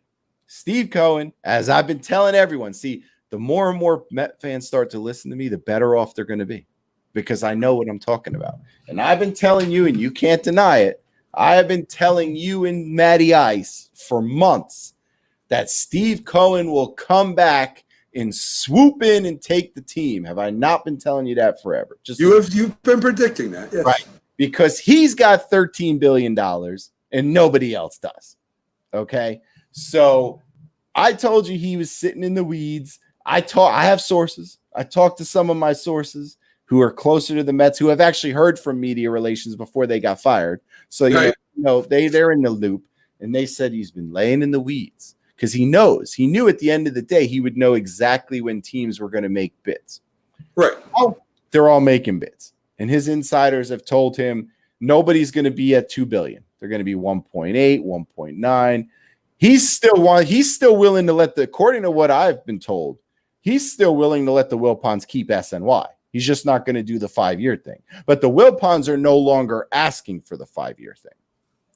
Steve Cohen, as I've been telling everyone, see, the more and more Met fans start to listen to me, the better off they're going to be, because I know what I'm talking about. And I've been telling you, and you can't deny it, I have been telling you and Matty Ice for months that Steve Cohen will come back and swoop in and take the team. Have I not been telling you that forever? You've been predicting that, yes. Right? Because he's got $13 billion and nobody else does. Okay, so I told you he was sitting in the weeds. I have sources. I talked to some of my sources who are closer to the Mets, who have actually heard from media relations before they got fired. So they're in the loop, and they said he's been laying in the weeds because he knew at the end of the day he would know exactly when teams were going to make bids. Right. Oh, they're all making bids, and his insiders have told him nobody's going to be at $2 billion. They're going to be 1.8, 1.9. He's still willing to according to what I've been told, he's still willing to let the Wilpons keep SNY. He's just not going to do the 5-year thing. But the Wilpons are no longer asking for the 5-year thing.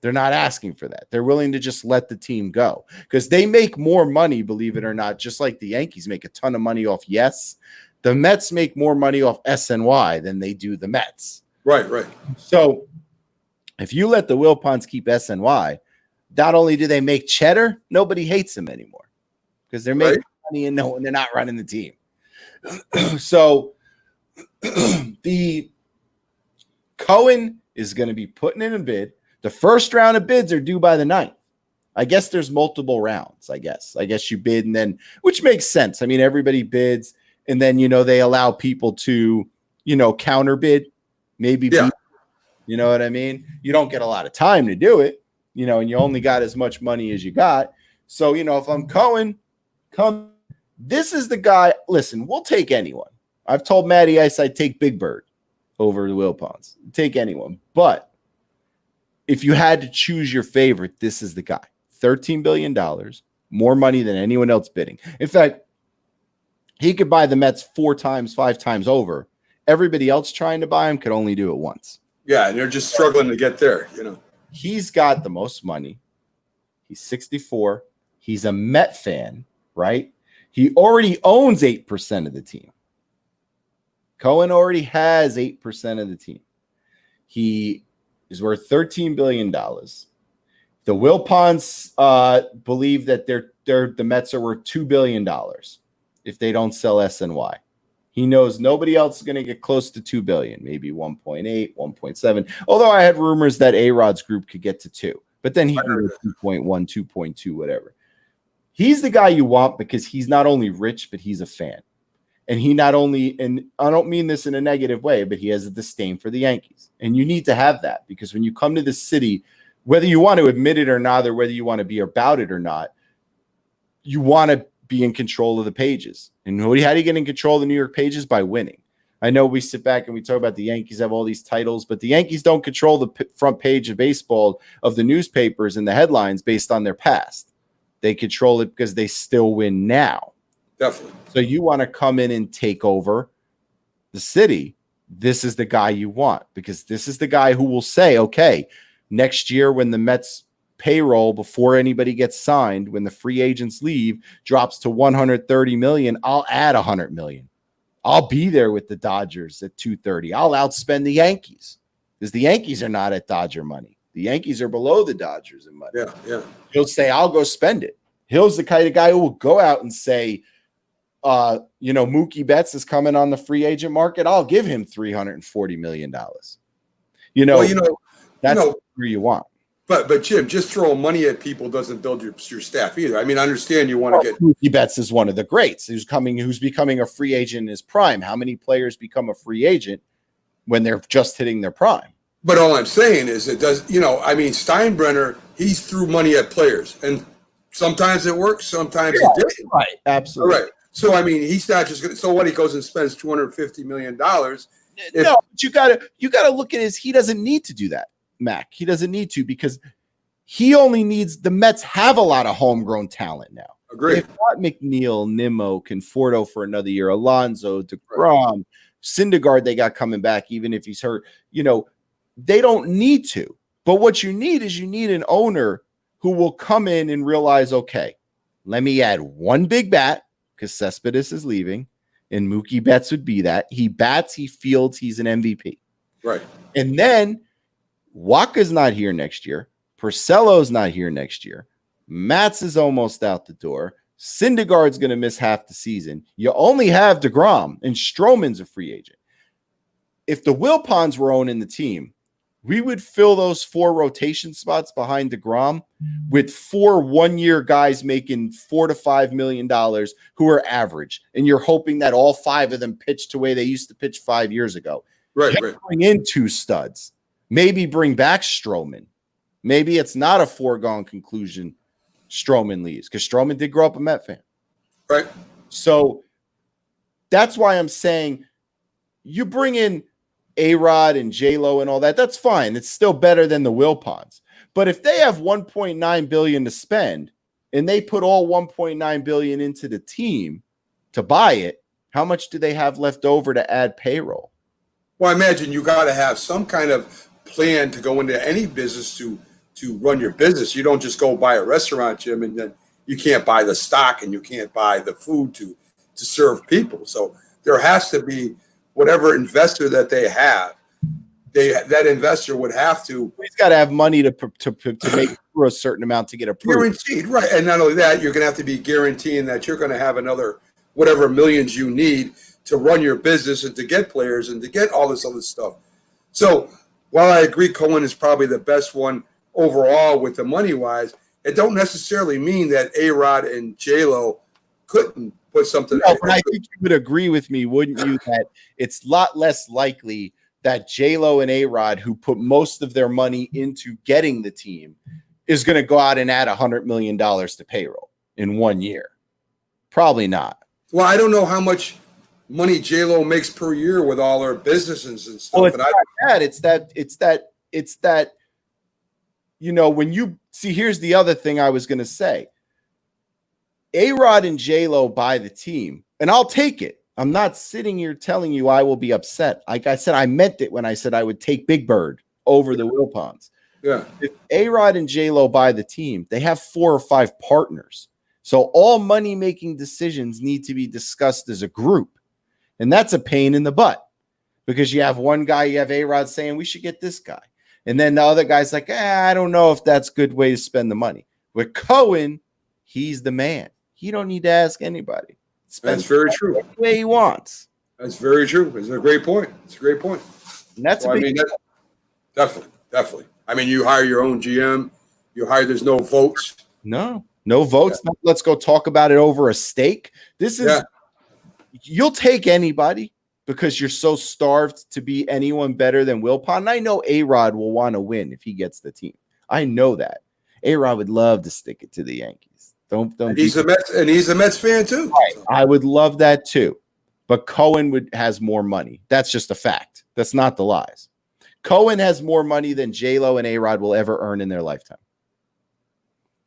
They're not asking for that. They're willing to just let the team go because they make more money, believe it or not, just like the Yankees make a ton of money off Yes. The Mets make more money off SNY than they do the Mets. Right. So if you let the Wilpons keep SNY, not only do they make cheddar, nobody hates them anymore because they're making money and they're not running the team. So the Cohen is going to be putting in a bid. The first round of bids are due by the 9th. I guess there's multiple rounds. I guess you bid and then, which makes sense. I mean, everybody bids and then, they allow people to, counter bid, maybe. Yeah. You know what I mean? You don't get a lot of time to do it, and you only got as much money as you got. So, if I'm Cohen, this is the guy. Listen, we'll take anyone. I've told Matty Ice I'd take Big Bird over the Wilpons. Take anyone. But if you had to choose your favorite, this is the guy. $13 billion, more money than anyone else bidding. In fact, he could buy the Mets 4 times, 5 times over. Everybody else trying to buy him could only do it once. Yeah, and they're just struggling to get there, He's got the most money. He's 64. He's a Met fan, right? He already owns 8% of the team. Cohen already has 8% of the team. He is worth $13 billion. The Wilpons believe that the Mets are worth $2 billion if they don't sell SNY. He knows nobody else is going to get close to 2 billion, maybe 1.8, 1.7. Although I had rumors that A-Rod's group could get to 2, but then he can go 2.1, 2.2, whatever. He's the guy you want because he's not only rich, but he's a fan. And he not only, and I don't mean this in a negative way, but he has a disdain for the Yankees. And you need to have that because when you come to the city, whether you want to admit it or not, or whether you want to be about it or not, you want to be in control of the pages. And how do you get in control of the New York pages? By winning. I know we sit back and we talk about the Yankees have all these titles, but the Yankees don't control the front page of baseball of the newspapers and the headlines based on their past. They control it because they still win now. Definitely. So you want to come in and take over the city. This is the guy you want because this is the guy who will say, okay, next year when the Mets payroll before anybody gets signed, when the free agents leave, drops to 130 million, I'll add 100 million. I'll be there with the Dodgers at 230. I'll outspend the Yankees because the Yankees are not at Dodger money. The Yankees are below the Dodgers in money. Yeah. He'll say, I'll go spend it. He'll the kind of guy who will go out and say, Mookie Betts is coming on the free agent market. I'll give him $340 million. That's who you want. But Jim, just throwing money at people doesn't build your staff either. I mean, I understand you want to get Mookie Betts is one of the greats who's becoming a free agent in his prime. How many players become a free agent when they're just hitting their prime? But all I'm saying is it does, Steinbrenner, he threw money at players and sometimes it works, sometimes it didn't. Right. Absolutely. All right. So I mean, he's not just going to, so what, he goes and spends $250 million. But you gotta look at he doesn't need to do that. Mac. He doesn't need to because he only needs the Mets have a lot of homegrown talent now. Agreed. They've got McNeil, Nimmo, Conforto for another year, Alonso, DeGrom, Syndergaard they got coming back even if he's hurt. They don't need to. But what you need is an owner who will come in and realize, okay, let me add one big bat because Cespedes is leaving and Mookie Betts would be that. He bats, he fields, he's an MVP. Right. And then Waka's not here next year. Porcello's not here next year. Matz is almost out the door. Syndergaard's going to miss half the season. You only have DeGrom, and Stroman's a free agent. If the Wilpons were owning the team, we would fill those 4 rotation spots behind DeGrom with 4 one-year guys making $4 to $5 million who are average. And you're hoping that all 5 of them pitch the way they used to pitch 5 years ago. Right. Bring in 2 studs. Maybe bring back Stroman. Maybe it's not a foregone conclusion Stroman leaves because Stroman did grow up a Met fan. Right. So that's why I'm saying you bring in A-Rod and J-Lo and all that. That's fine. It's still better than the Wilpons. But if they have $1.9 billion to spend and they put all $1.9 billion into the team to buy it, how much do they have left over to add payroll? Well, I imagine you got to have some kind of plan to go into any business to run your business. You don't just go buy a restaurant, Jim, and then you can't buy the stock and you can't buy the food to serve people. So there has to be whatever investor that they have. That investor would have to. He's got to have money to make through a certain amount to get approved. Guaranteed, right? And not only that, you're going to have to be guaranteeing that you're going to have another whatever millions you need to run your business and to get players and to get all this other stuff. So while I agree Cohen is probably the best one overall with the money-wise, it don't necessarily mean that A-Rod and J-Lo couldn't put something. No, but I think you would agree with me, wouldn't you, that it's a lot less likely that J-Lo and A-Rod, who put most of their money into getting the team, is going to go out and add $100 million to payroll in 1 year. Probably not. Well, I don't know how much money J-Lo makes per year with all her businesses and stuff. Well, it's that, when you see, here's the other thing I was going to say. A-Rod and J-Lo buy the team, and I'll take it. I'm not sitting here telling you I will be upset. Like I said, I meant it when I said I would take Big Bird over the Wilpons. Yeah. If A-Rod and J-Lo buy the team, they have 4 or 5 partners. So all money-making decisions need to be discussed as a group. And that's a pain in the butt because you have one guy, you have A-Rod saying we should get this guy. And then the other guy's like, I don't know if that's a good way to spend the money. With Cohen, he's the man. He don't need to ask anybody. That's very true. The way he wants. That's very true. It's a great point. It's a great point. And that's So, definitely. I mean, you hire your own GM. There's no votes. No votes. Yeah. Let's go talk about it over a steak. This is, you'll take anybody because you're so starved to be anyone better than Wilpon. And I know A-Rod will want to win if he gets the team. I know that. A-Rod would love to stick it to the Yankees. Don't. And he's a Mets fan too. Right. I would love that too. But Cohen has more money. That's just a fact. That's not the lies. Cohen has more money than J-Lo and A-Rod will ever earn in their lifetime.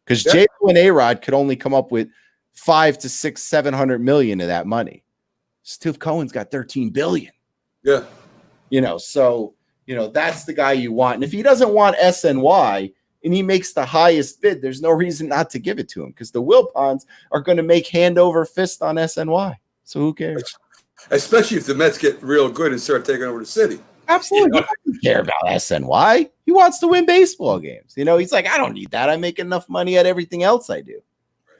Because J-Lo and A-Rod could only come up with 500 to 700 million of that money. Steve Cohen's got 13 billion. Yeah. So that's the guy you want. And if he doesn't want SNY and he makes the highest bid, there's no reason not to give it to him because the Wilpons are going to make hand over fist on SNY. So who cares? Especially if the Mets get real good and start taking over the city. Absolutely. He doesn't care about SNY. He wants to win baseball games. He's like, I don't need that. I make enough money at everything else I do.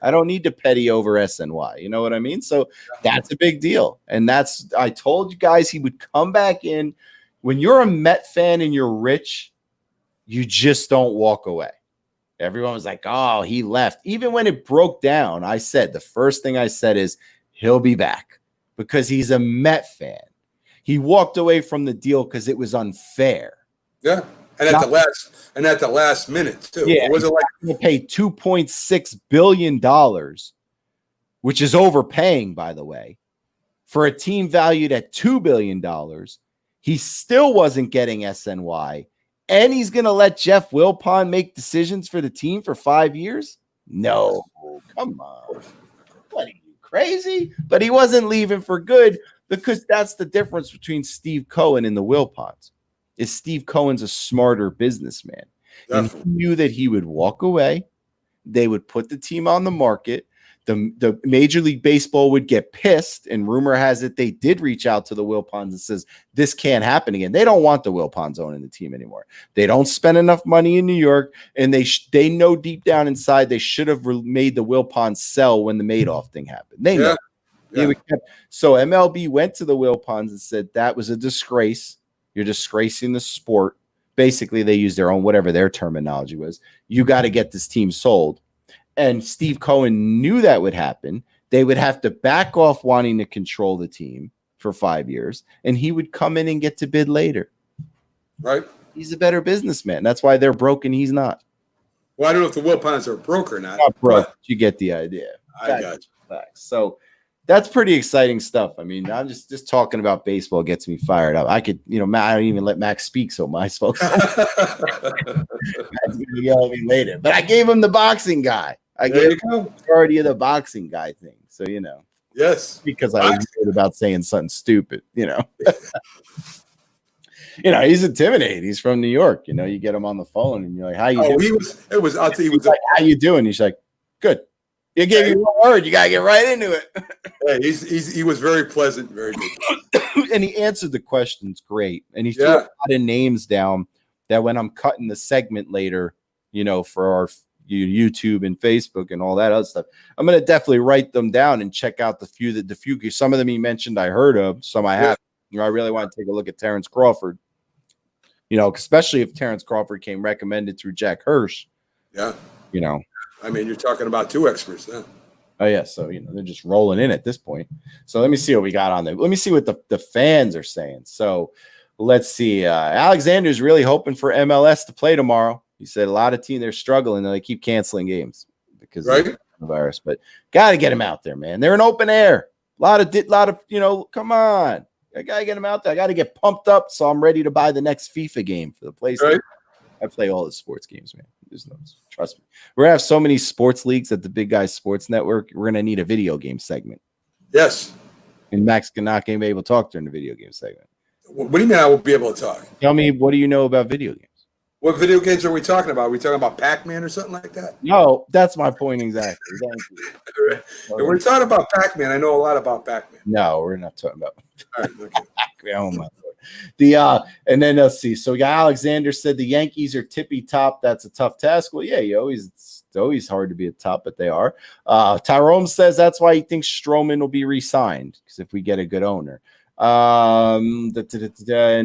I don't need to petty over SNY. You know what I mean? So that's a big deal. And I told you guys he would come back in. When you're a Met fan and you're rich, you just don't walk away. Everyone was like, oh, he left. Even when it broke down, the first thing I said is he'll be back because he's a Met fan. He walked away from the deal because it was unfair. Yeah. And at the last minute, too. Yeah, Was it like to pay $2.6 billion, which is overpaying, by the way, for a team valued at $2 billion. He still wasn't getting SNY. And he's going to let Jeff Wilpon make decisions for the team for 5 years? No. Come on. What are you, crazy? But he wasn't leaving for good because that's the difference between Steve Cohen and the Wilpons. Is Steve Cohen's a smarter businessman. Definitely. And he knew that he would walk away. They would put the team on the market. The Major League Baseball would get pissed. And rumor has it they did reach out to the Wilpons and says, this can't happen again. They don't want the Wilpons owning the team anymore. They don't spend enough money in New York. And they know deep down inside they should have made the Wilpons sell when the Madoff thing happened. They know. Yeah. So MLB went to the Wilpons and said, that was a disgrace. You're disgracing the sport. Basically, they used their own, whatever their terminology was. You got to get this team sold. And Steve Cohen knew that would happen. They would have to back off wanting to control the team for 5 years, and he would come in and get to bid later. Right. He's a better businessman. That's why they're broke and he's not. Well, I don't know if the Wilpons are broke or not. Not broke. But you get the idea. I got you. So that's pretty exciting stuff. I mean, I'm just talking about baseball gets me fired up. I could, I don't even let Max speak, so my folks Matt's gonna yell at me later. But I gave him the boxing guy. I gave him the majority of the boxing guy thing. So yes, because I was worried about saying something stupid. He's intimidating. He's from New York. You get him on the phone and you're like, "How you doing?" I'll tell you, like, "How you doing?" He's like, "Good." You gave me one word. You gotta get right into it. Hey, he was very pleasant, very good, and he answered the questions great. And he threw a lot of names down that when I'm cutting the segment later, for our YouTube and Facebook and all that other stuff, I'm gonna definitely write them down and check out the few. Some of them he mentioned I heard of, some I haven't. I really want to take a look at Terrence Crawford. Especially if Terrence Crawford came recommended through Jack Hirsch. Yeah. I mean, you're talking about two experts, huh? Oh, yeah. So, they're just rolling in at this point. So let me see what we got on there. Let me see what the fans are saying. So let's see. Alexander's really hoping for MLS to play tomorrow. He said a lot of teams, they're struggling. They keep canceling games because of the virus. But got to get them out there, man. They're in open air. A lot of come on. I got to get them out there. I got to get pumped up so I'm ready to buy the next FIFA game for the PlayStation. Right. I play all the sports games, man. Trust me. We're gonna have so many sports leagues at the Big Guys Sports Network. We're gonna need a video game segment. Yes. And Max cannot be able to talk during the video game segment. What do you mean I won't be able to talk? Tell me, what do you know about video games? What video games are we talking about? Are we talking about Pac-Man or something like that? No, that's my point exactly. Thank you. If we're talking about Pac-Man, I know a lot about Pac-Man. No, we're not talking about All right, okay. Pac-Man. Oh my Lord. And then let's see. So Alexander said the Yankees are tippy top. That's a tough task. Well, yeah, it's always hard to be at top, but they are. Tyrone says that's why he thinks Stroman will be re-signed, because if we get a good owner. And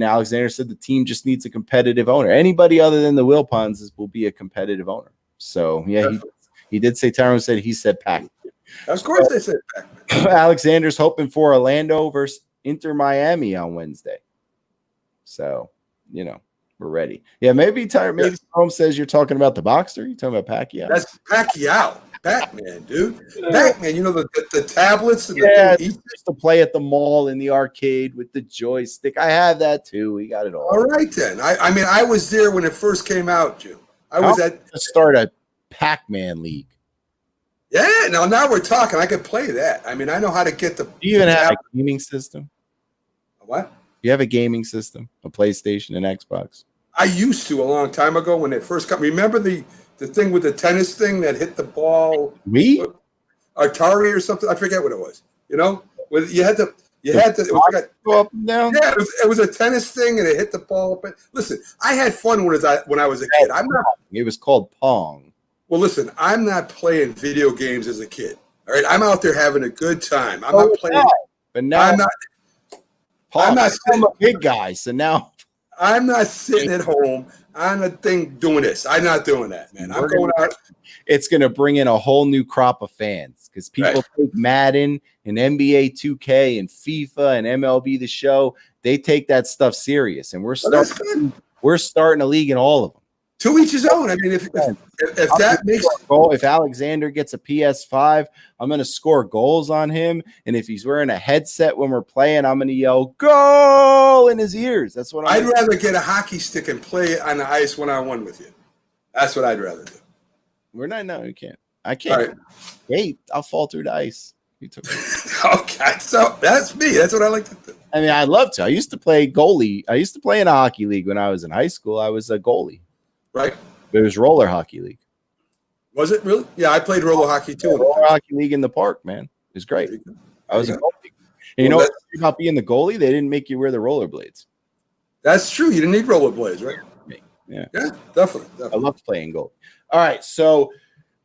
Alexander said the team just needs a competitive owner. Anybody other than the Wilpons will be a competitive owner. So yeah, he did say Tyrone said he said Pac. Of course they said Pac. Alexander's hoping for Orlando versus Inter Miami on Wednesday. So, we're ready. Yeah, maybe Tyrone says you're talking about the boxer. You're talking about Pacquiao. That's Pacquiao. Pac-Man, dude. Pac-Man, the tablets and the thing used to play at the mall in the arcade with the joystick. I have that too. We got it all. All right then. I was there when it first came out, Jim. I was at start a Pac-Man league. Yeah, now we're talking. I could play that. I know how to get the. Do you even have a gaming system? What? You have a gaming system, a PlayStation and Xbox? I used to a long time ago when it first got. Remember the thing with the tennis thing that hit the ball? Atari or something? I forget what it was. You had to. It was go up and down. Yeah, it was a tennis thing and it hit the ball. But listen, I had fun when I was a kid. It was called Pong. Well, listen, I'm not playing video games as a kid. All right, I'm out there having a good time. I'm not playing. But now I'm a big guy, so now I'm not sitting at home on a thing doing this. I'm not doing that, man. I'm going out. It's going to bring in a whole new crop of fans because people take Madden and NBA 2K and FIFA and MLB The Show. They take that stuff serious, and we're starting a league in all of them. To each his own. If that makes if Alexander gets a PS5, I'm going to score goals on him, and if he's wearing a headset when we're playing, I'm going to yell "Goal" in his ears. That's what I'd rather get a hockey stick and play on the ice one-on-one with you. That's what I'd rather do. We're not. No, you can't. I can't. All right. Wait, I'll fall through the ice. You took Okay, so that's me. That's what I like to do. I'd love to. I used to play goalie. I used to play in a hockey league when I was in high school. I was a goalie. Right. It was roller hockey league. Was it really? Yeah, I played roller hockey too. Roller hockey league in the park, man. It was great. I was a goalie. And what's about being the goalie? They didn't make you wear the rollerblades. That's true. You didn't need rollerblades, right? Yeah, definitely. I loved playing goalie. All right, so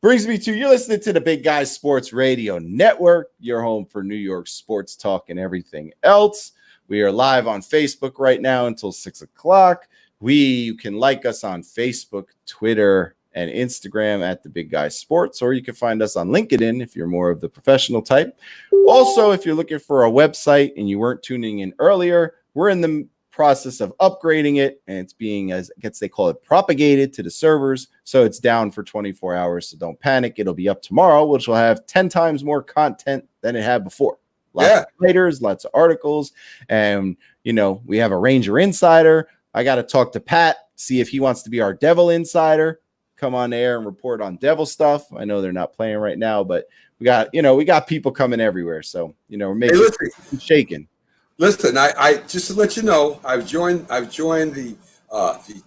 brings me to you're listening to the Big Guy Sports Radio Network, your home for New York sports talk and everything else. We are live on Facebook right now until 6 o'clock. You can like us on Facebook, Twitter, and Instagram at The Big Guy Sports, or you can find us on LinkedIn if you're more of the professional type. Also, if you're looking for a website and you weren't tuning in earlier, we're in the process of upgrading it, and it's being, as I guess they call it, propagated to the servers. So it's down for 24 hours. So don't panic. It'll be up tomorrow, which will have 10 times more content than it had before. Lots of writers, lots of articles, and we have a Ranger Insider. I got to talk to Pat, see if he wants to be our Devil Insider, come on air and report on Devil stuff. I know they're not playing right now, but we got people coming everywhere. So, we're making shaking. Listen, I just to let you know, I've joined the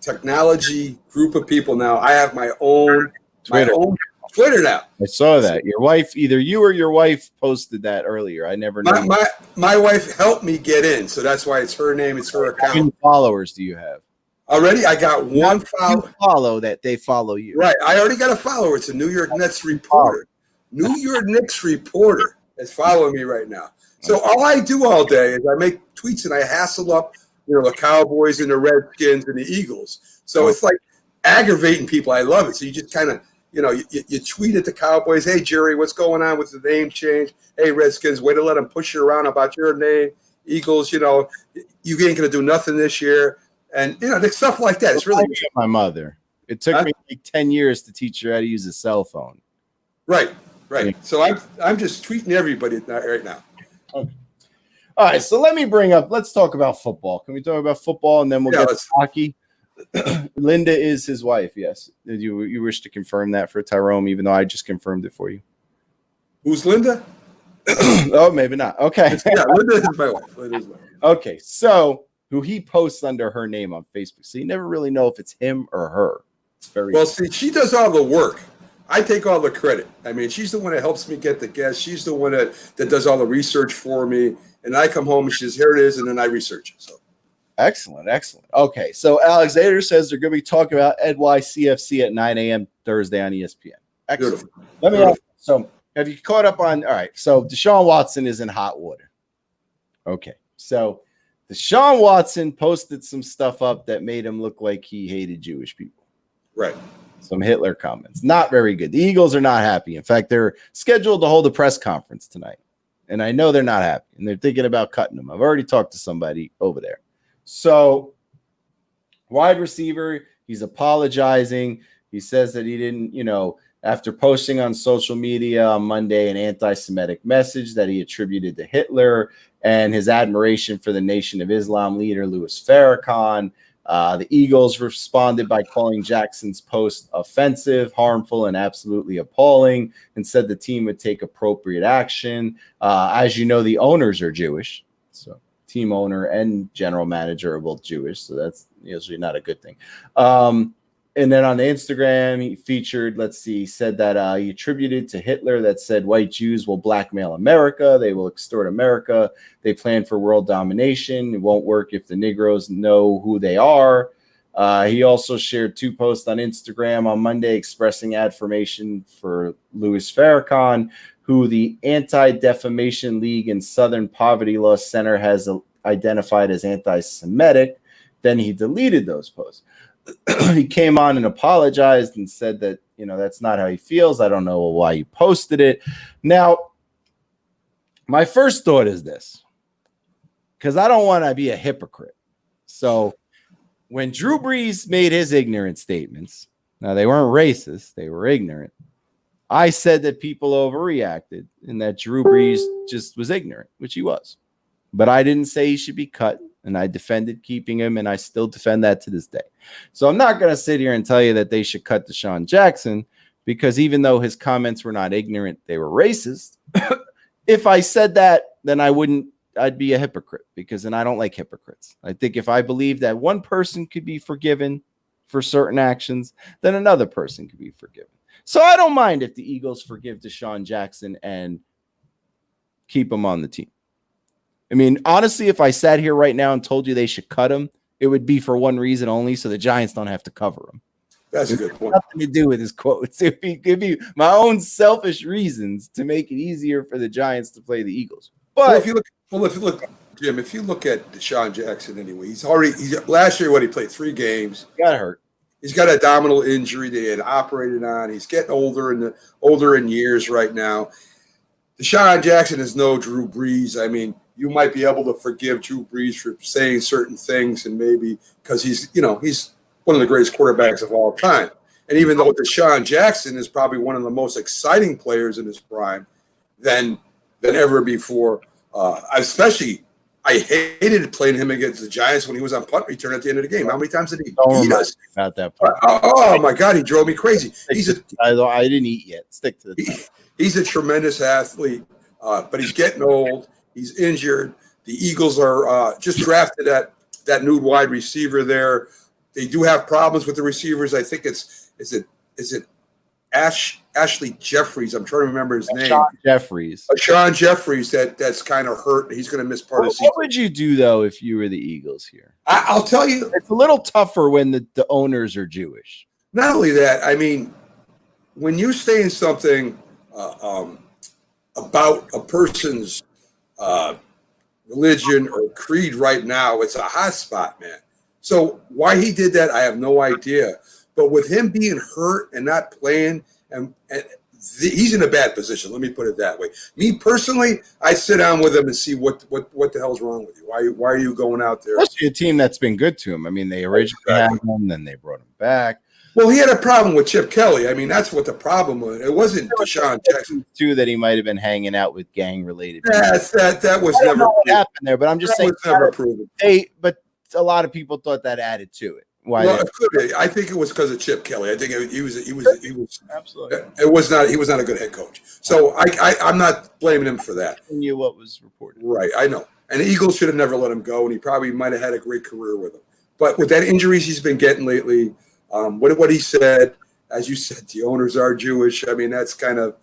technology group of people now. I have my own Twitter now. I saw that. Your wife, either you or your wife posted that earlier. I never knew. My wife helped me get in, so that's why it's her name. It's her account. How many followers do you have? Already, I got one follower. Follow that they follow you. Right. I already got a follower. It's a New York Nets reporter. New York Knicks reporter is following me right now. So all I do all day is I make tweets and I hassle up, the Cowboys and the Redskins and the Eagles. So it's like aggravating people. I love it. So you just kind of, you tweet at the Cowboys, hey, Jerry, what's going on with the name change? Hey, Redskins, way to let them push you around about your name. Eagles, you ain't going to do nothing this year. And, stuff like that. It's really my mother. It took me like 10 years to teach her how to use a cell phone. Right. So I'm just tweeting everybody right now. Okay. All right, so let's talk about football. Can we talk about football and then we'll get to hockey? Linda is his wife, yes. Did you wish to confirm that for Tyrone, even though I just confirmed it for you? Who's Linda? Oh, maybe not. Okay. Yeah, Linda is my wife. Okay, so who he posts under her name on Facebook. So you never really know if it's him or her. It's very see, she does all the work. I take all the credit. She's the one that helps me get the guests. She's the one that does all the research for me. And I come home and she says, here it is, and then I research it. So Excellent. Okay, so Alexander says they're going to be talking about NYCFC at 9 a.m. Thursday on ESPN. Excellent. Beautiful. Let me ask, so have you caught up on, all right, so Deshaun Watson is in hot water. Okay, so Deshaun Watson posted some stuff up that made him look like he hated Jewish people. Right. Some Hitler comments. Not very good. The Eagles are not happy. In fact, they're scheduled to hold a press conference tonight, and I know they're not happy, and they're thinking about cutting him. I've already talked to somebody over there. So, wide receiver, he's apologizing. He says that he didn't, after posting on social media on Monday an anti-Semitic message that he attributed to Hitler and his admiration for the Nation of Islam leader Louis Farrakhan. The Eagles responded by calling Jackson's post offensive, harmful, and absolutely appalling, and said the team would take appropriate action. As you know, the owners are Jewish, so team owner and general manager are both Jewish, so that's usually not a good thing. And then on the Instagram, he featured, he said that he attributed to Hitler that said white Jews will blackmail America. They will extort America. They plan for world domination. It won't work if the Negroes know who they are. He also shared 2 posts on Instagram on Monday expressing affirmation for Louis Farrakhan, who the Anti-Defamation League and Southern Poverty Law Center has identified as anti-Semitic. Then he deleted those posts. He came on and apologized and said that, that's not how he feels. I don't know why you posted it. Now, my first thought is this, because I don't want to be a hypocrite. So when Drew Brees made his ignorant statements, now they weren't racist, they were ignorant. I said that people overreacted and that Drew Brees just was ignorant, which he was. But I didn't say he should be cut, and I defended keeping him, and I still defend that to this day. So I'm not going to sit here and tell you that they should cut DeSean Jackson, because even though his comments were not ignorant, they were racist. If I said that, then I'd be a hypocrite, because then I don't like hypocrites. I think if I believe that one person could be forgiven for certain actions, then another person could be forgiven. So I don't mind if the Eagles forgive DeSean Jackson and keep him on the team. I mean, honestly, if I sat here right now and told you they should cut him, it would be for one reason only, so the Giants don't have to cover him. That's a good point. Nothing to do with his quotes. It'd be my own selfish reasons to make it easier for the Giants to play the Eagles. But if you look, Jim, if you look at DeSean Jackson anyway, he's last year he played 3 games. He got hurt. He's got an abdominal injury they had operated on. He's getting older in years right now. DeSean Jackson is no Drew Brees. I mean, you might be able to forgive Drew Brees for saying certain things, and maybe because he's one of the greatest quarterbacks of all time. And even though DeSean Jackson is probably one of the most exciting players in his prime than ever before, especially I hated playing him against the Giants when he was on punt return at the end of the game. How many times did he beat us? About that part. Oh my God, he drove me crazy. I didn't eat yet. Stick to the time. He's a tremendous athlete, but he's getting old. He's injured. The Eagles are just drafted that new wide receiver there. They do have problems with the receivers. I think is it Ashley Jeffries? I'm trying to remember his name. Sean Jeffries. That's kind of hurt. He's going to miss part of the season. What would you do though if you were the Eagles here? I'll tell you, it's a little tougher when the owners are Jewish. Not only that, I mean, when you're saying something about a person's religion or creed right now, it's a hot spot, man. So why he did that, I have no idea. But with him being hurt and not playing, he's in a bad position. Let me put it that way. Me personally, I sit down with him and see what the hell's wrong with you. Why are you going out there? Especially a team that's been good to him. I mean, they originally had him, then they brought him back. Well, he had a problem with Chip Kelly. I mean, that's what the problem was. It wasn't DeSean Jackson. Too, that he might have been hanging out with gang-related people. That was never what happened there, but I'm just saying. Was never proven. But a lot of people thought that added to it. Why? Well, it could be. I think it was because of Chip Kelly. I think he was absolutely. He was not a good head coach. So I'm not blaming him for that. I knew what was reported. Right, I know. And the Eagles should have never let him go, and he probably might have had a great career with him. But with that injuries he's been getting lately, what he said, as you said, the owners are Jewish. I mean, that's kind of,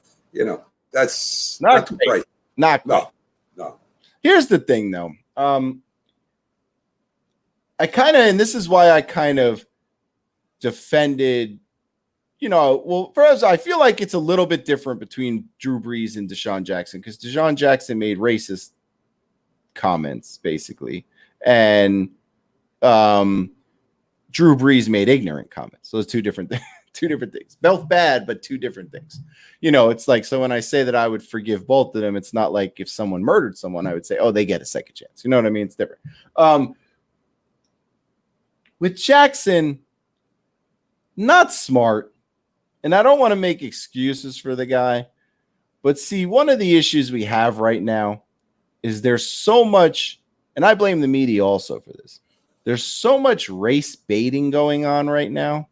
that's not right. Not no. Here's the thing, though. and this is why I kind of defended, first, I feel like it's a little bit different between Drew Brees and DeSean Jackson, because DeSean Jackson made racist comments, basically, and Drew Brees made ignorant comments. So it's two different things, both bad, but two different things. It's like, so when I say that I would forgive both of them, it's not like if someone murdered someone, I would say, oh, they get a second chance. You know what I mean? It's different. With Jackson, not smart. And I don't want to make excuses for the guy, but see, one of the issues we have right now is there's so much, and I blame the media also for this. There's so much race baiting going on right now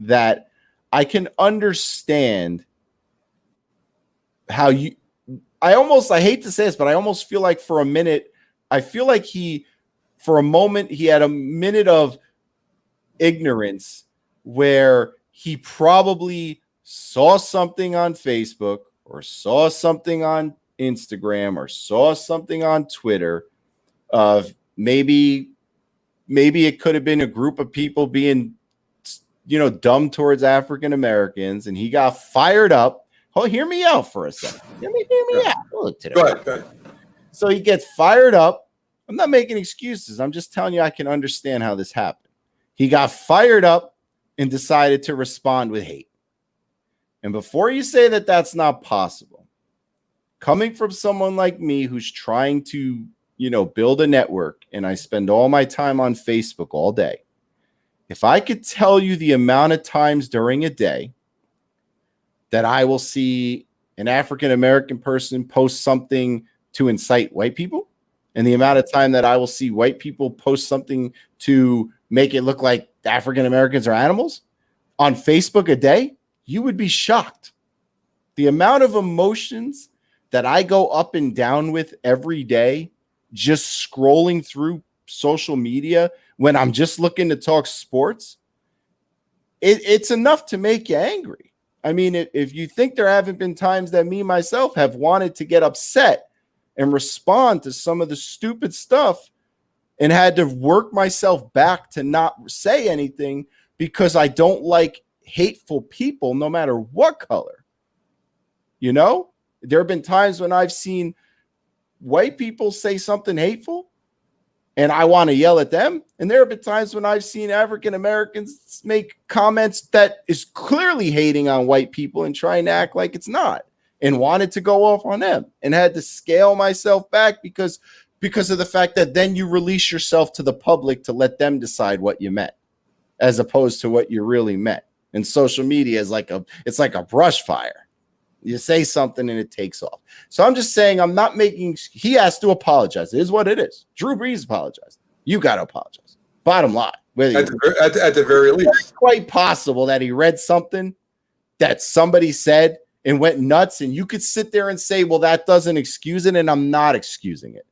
that I can understand how I hate to say this, but I almost feel like for a minute, for a moment, he had a minute of ignorance where he probably saw something on Facebook or saw something on Instagram or saw something on Twitter of maybe it could have been a group of people being, dumb towards African Americans, and he got fired up. Oh, hear me out for a second. Hear me out. Go ahead. So he gets fired up. I'm not making excuses. I'm just telling you I can understand how this happened. He got fired up and decided to respond with hate. And before you say that that's not possible, coming from someone like me who's trying to, build a network, and I spend all my time on Facebook all day, if I could tell you the amount of times during a day that I will see an African-American person post something to incite white people, and the amount of time that I will see white people post something to make it look like African Americans are animals on Facebook a day, you would be shocked. The amount of emotions that I go up and down with every day, just scrolling through social media when I'm just looking to talk sports, it's enough to make you angry. I mean, if you think there haven't been times that me, myself, have wanted to get upset and respond to some of the stupid stuff and had to work myself back to not say anything because I don't like hateful people, no matter what color. There have been times when I've seen white people say something hateful and I want to yell at them. And there have been times when I've seen African Americans make comments that is clearly hating on white people and trying to act like it's not, and wanted to go off on them and had to scale myself back because of the fact that then you release yourself to the public to let them decide what you meant as opposed to what you really meant. And social media is it's like a brush fire. You say something and it takes off. So I'm just saying, he has to apologize. It is what it is. Drew Brees apologized. You got to apologize. Bottom line. At the very least. It's quite possible that he read something that somebody said and went nuts, and you could sit there and say, well, that doesn't excuse it, and I'm not excusing it.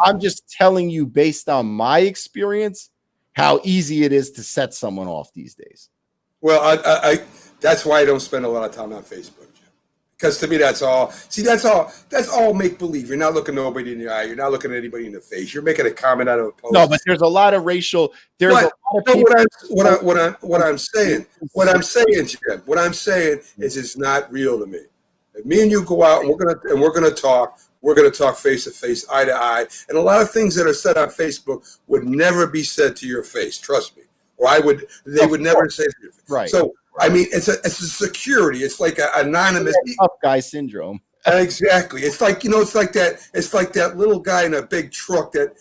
I'm just telling you, based on my experience, how easy it is to set someone off these days. Well, I that's why I don't spend a lot of time on Facebook. Because to me, that's all. See, that's all make believe. You're not looking nobody in the eye. You're not looking at anybody in the face. You're making a comment out of a post. No, but there's a lot of racial. There's a lot of people. What I'm saying, Jim. What I'm saying is, it's not real to me. If me and you go out and we're gonna talk. We're going to talk face to face, eye to eye, and a lot of things that are said on Facebook would never be said to your face. Trust me, or they would never say to your face. Right. So. I mean, it's a security. It's like an anonymous tough guy syndrome. Exactly. It's like that little guy in a big truck that,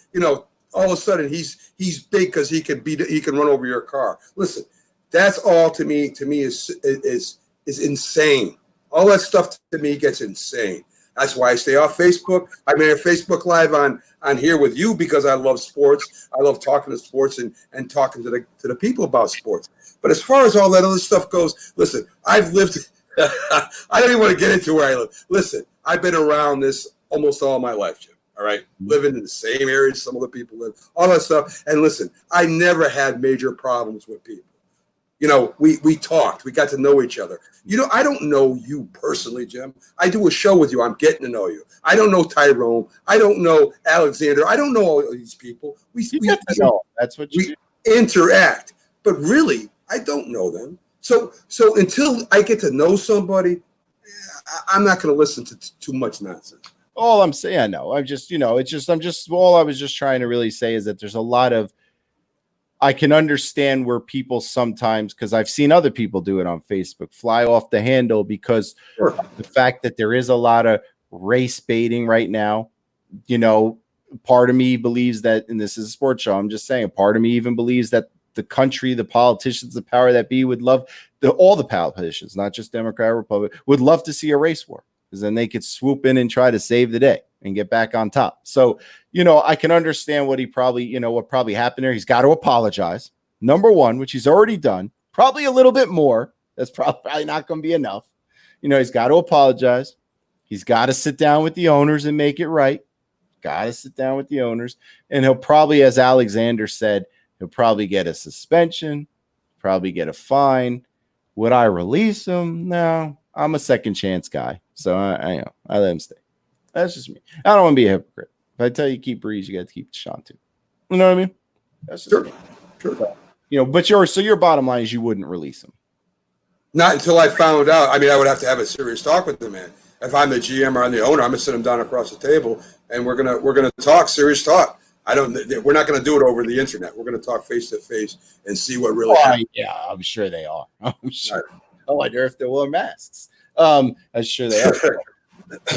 all of a sudden he's big because he can run over your car. Listen, that's all to me is insane. All that stuff to me gets insane. That's why I stay off Facebook. I mean, Facebook Live on here with you because I love sports. I love talking to sports and talking to the people about sports. But as far as all that other stuff goes, listen, I've lived. I don't even want to get into where I live. Listen, I've been around this almost all my life, Jim. All right, living in the same area some other people live, all that stuff. And listen, I never had major problems with people. we talked. We got to know each other. I don't know you personally, Jim. I do a show with you. I'm getting to know you. I don't know Tyrone. I don't know Alexander. I don't know all these people. We get to know. That's what you interact. But really, I don't know them. So until I get to know somebody, I'm not going to listen to too much nonsense. All I'm saying, I know. All I was just trying to really say is that there's a lot of, I can understand where people sometimes, because I've seen other people do it on Facebook, fly off the handle because the fact that there is a lot of race baiting right now. Part of me believes that, and this is a sports show, I'm just saying, part of me even believes that the country, the politicians, the power that be would love, all the politicians, not just Democrat or Republican, would love to see a race war, because then they could swoop in and try to save the day and get back on top. So, I can understand what what probably happened there. He's got to apologize. Number one, which he's already done, probably a little bit more. That's probably not going to be enough. He's got to apologize. He's got to sit down with the owners and make it right. Got to sit down with the owners. And he'll probably, as Alexander said, he'll probably get a suspension, probably get a fine. Would I release him? No, I'm a second chance guy. So I let him stay. That's just me. I don't want to be a hypocrite. If I tell you keep Breeze, you got to keep Deshaun too. You know what I mean? That's just me. Sure. But your bottom line is you wouldn't release him. Not until I found out. I mean, I would have to have a serious talk with the man. If I'm the GM or I'm the owner, I'm gonna sit him down across the table and we're gonna talk serious talk. We're not gonna do it over the internet. We're gonna talk face to face and see what really happens. Yeah, I'm sure they are. I'm sure. I wonder if they wore masks. I'm sure they are.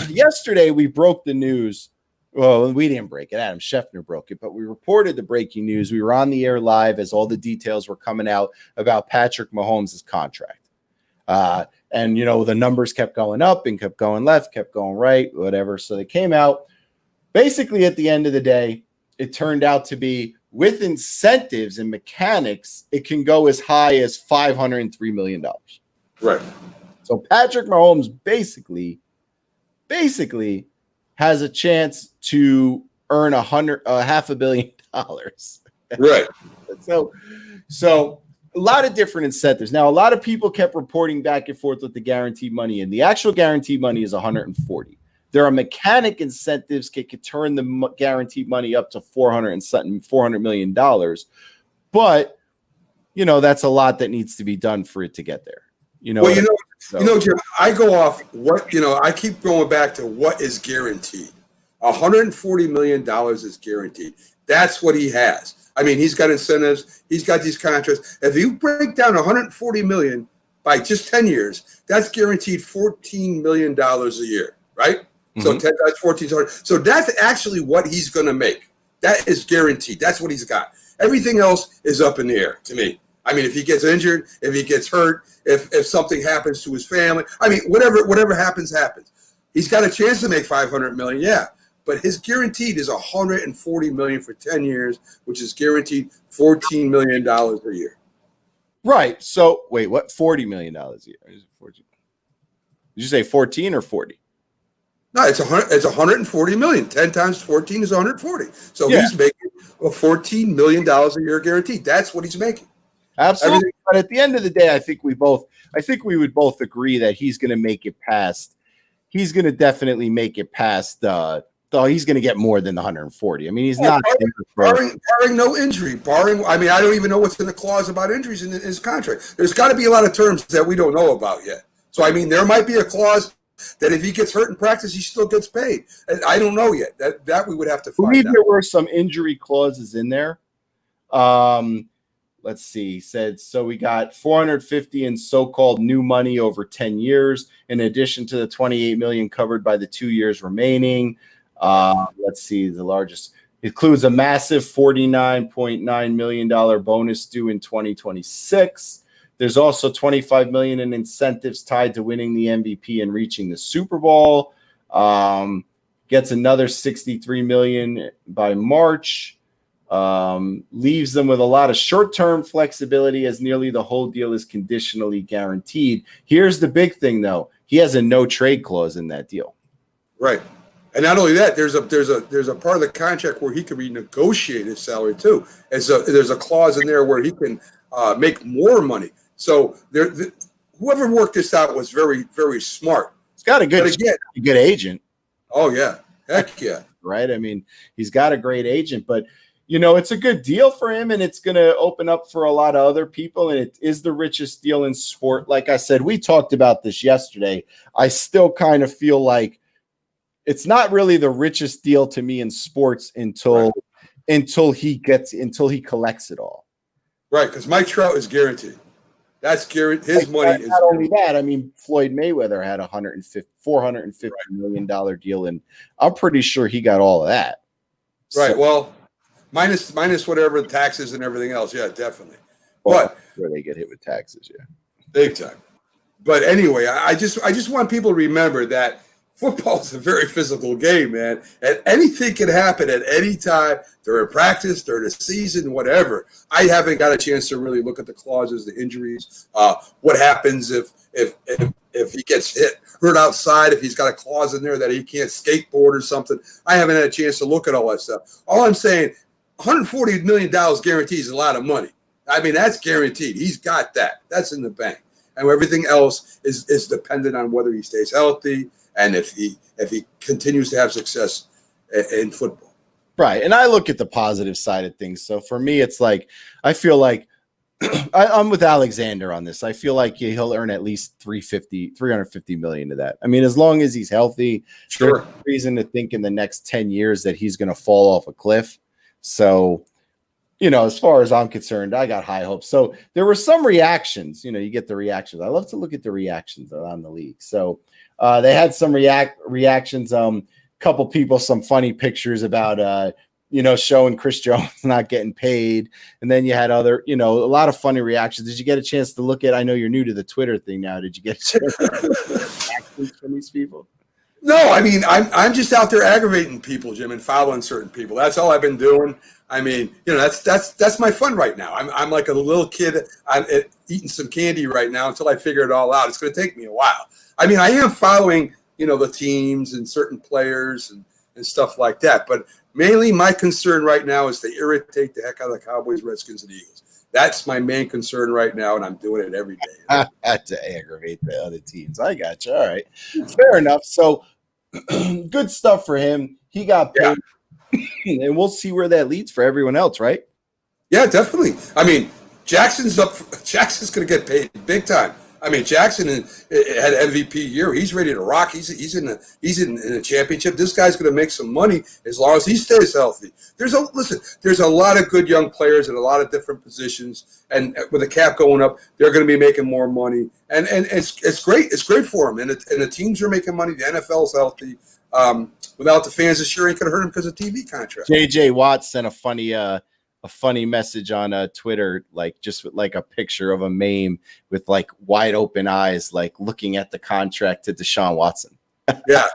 Yesterday, we broke the news. Well, we didn't break it. Adam Schefter broke it, but we reported the breaking news. We were on the air live as all the details were coming out about Patrick Mahomes' contract. And, the numbers kept going up and kept going left, kept going right, whatever. So they came out. Basically, at the end of the day, it turned out to be, with incentives and mechanics, it can go as high as $503 million. Right. So Patrick Mahomes basically has a chance to earn $500 million. Right. So a lot of different incentives. Now, a lot of people kept reporting back and forth with the guaranteed money, and the actual guaranteed money is 140. There are mechanic incentives that could turn the guaranteed money up to $400 million. But, that's a lot that needs to be done for it to get there. Jim, I go off what, I keep going back to what is guaranteed. $140 million is guaranteed. That's what he has. I mean, he's got incentives. He's got these contracts. If you break down $140 million by just 10 years, that's guaranteed $14 million a year, right? Mm-hmm. So 10 times 14. So that's actually what he's going to make. That is guaranteed. That's what he's got. Everything else is up in the air to me. I mean, if he gets injured, if he gets hurt, if something happens to his family, I mean, whatever happens. He's got a chance to make $500 million, yeah. But his guaranteed is $140 million for 10 years, which is guaranteed $14 million a year. Right. So wait, what? $40 million a year? Is it 14? Did you say 14 or 40? No, it's $140 million. 10 times 14 is 140. So he's making $14 million a year guaranteed. That's what he's making. Absolutely. But at the end of the day, I think we would both agree that he's going to make it past. He's going to definitely make it past. He's going to get more than the 140. I mean, he's not barring no injury. I mean, I don't even know what's in the clause about injuries in his contract. There's got to be a lot of terms that we don't know about yet. So I mean, there might be a clause that if he gets hurt in practice, he still gets paid. And I don't know yet. That we would have to find out. There were some injury clauses in there. Let's see. He said, so we got 450 in so-called new money over 10 years, in addition to the 28 million covered by the 2 years remaining. Let's see. The largest includes a massive $49.9 million bonus due in 2026. There's also 25 million in incentives tied to winning the MVP and reaching the Super Bowl. Gets another 63 million by March. Leaves them with a lot of short-term flexibility, as nearly the whole deal is conditionally guaranteed. Here's the big thing, though. He has a no trade clause in that deal. Right. And not only that, there's a part of the contract where he can renegotiate his salary too. And so there's a clause in there where he can make more money. So whoever worked this out was very, very smart. He's got a good agent. Oh, yeah. Heck yeah. Right? I mean, he's got a great agent, but, it's a good deal for him, and it's going to open up for a lot of other people, and it is the richest deal in sport. Like I said, we talked about this yesterday. I still kind of feel like it's not really the richest deal to me in sports until he collects it all. Right, because Mike Trout is guaranteed. That's guaranteed. His money is not only that. I mean, Floyd Mayweather had $450 million deal, and I'm pretty sure he got all of that. Right. So, well, minus whatever taxes and everything else. Yeah, definitely. Where they get hit with taxes, yeah, big time. But anyway, I just want people to remember that football is a very physical game, man. And anything can happen at any time during practice, during the season, whatever. I haven't got a chance to really look at the clauses, the injuries, what happens if he gets hurt outside, if he's got a clause in there that he can't skateboard or something. I haven't had a chance to look at all that stuff. All I'm saying, $140 million guarantees a lot of money. I mean, that's guaranteed. He's got that. That's in the bank. And everything else is dependent on whether he stays healthy and if he continues to have success in football. Right. And I look at the positive side of things. So for me, it's like, I feel like I'm with Alexander on this. I feel like he'll earn at least $350 million of that. I mean, as long as he's healthy, sure. There's no reason to think in the next 10 years that he's going to fall off a cliff. So, as far as I'm concerned, I got high hopes. So there were some reactions, you get the reactions. I love to look at the reactions around the league. So they had some reactions. Couple people, some funny pictures about, showing Chris Jones not getting paid. And then you had other, a lot of funny reactions. Did you get a chance to look at, I know you're new to the Twitter thing now. Did you get a chance to look at reactions from these people? No, I mean, I'm just out there aggravating people, Jim, and following certain people. That's all I've been doing. I mean, that's my fun right now. I'm like a little kid. I'm eating some candy right now until I figure it all out. It's going to take me a while. I mean, I am following, the teams and certain players and stuff like that. But mainly my concern right now is to irritate the heck out of the Cowboys, Redskins, and Eagles. That's my main concern right now, and I'm doing it every day. To aggravate the other teams. I got you. All right. Fair enough. So good stuff for him. He got paid. Yeah. And we'll see where that leads for everyone else, right? Yeah, definitely. I mean, Jackson's going to get paid big time. I mean, Jackson had MVP year. He's ready to rock. He's in a championship. This guy's going to make some money as long as he stays healthy. There's a lot of good young players in a lot of different positions, and with the cap going up, they're going to be making more money. And it's great. It's great for them. And the teams are making money. The NFL's healthy. Without the fans, this year ain't going to hurt him because of TV contract. JJ Watt sent a funny message on Twitter, like just with like a picture of a meme with like wide open eyes, like looking at the contract to DeSean Watson. Yeah.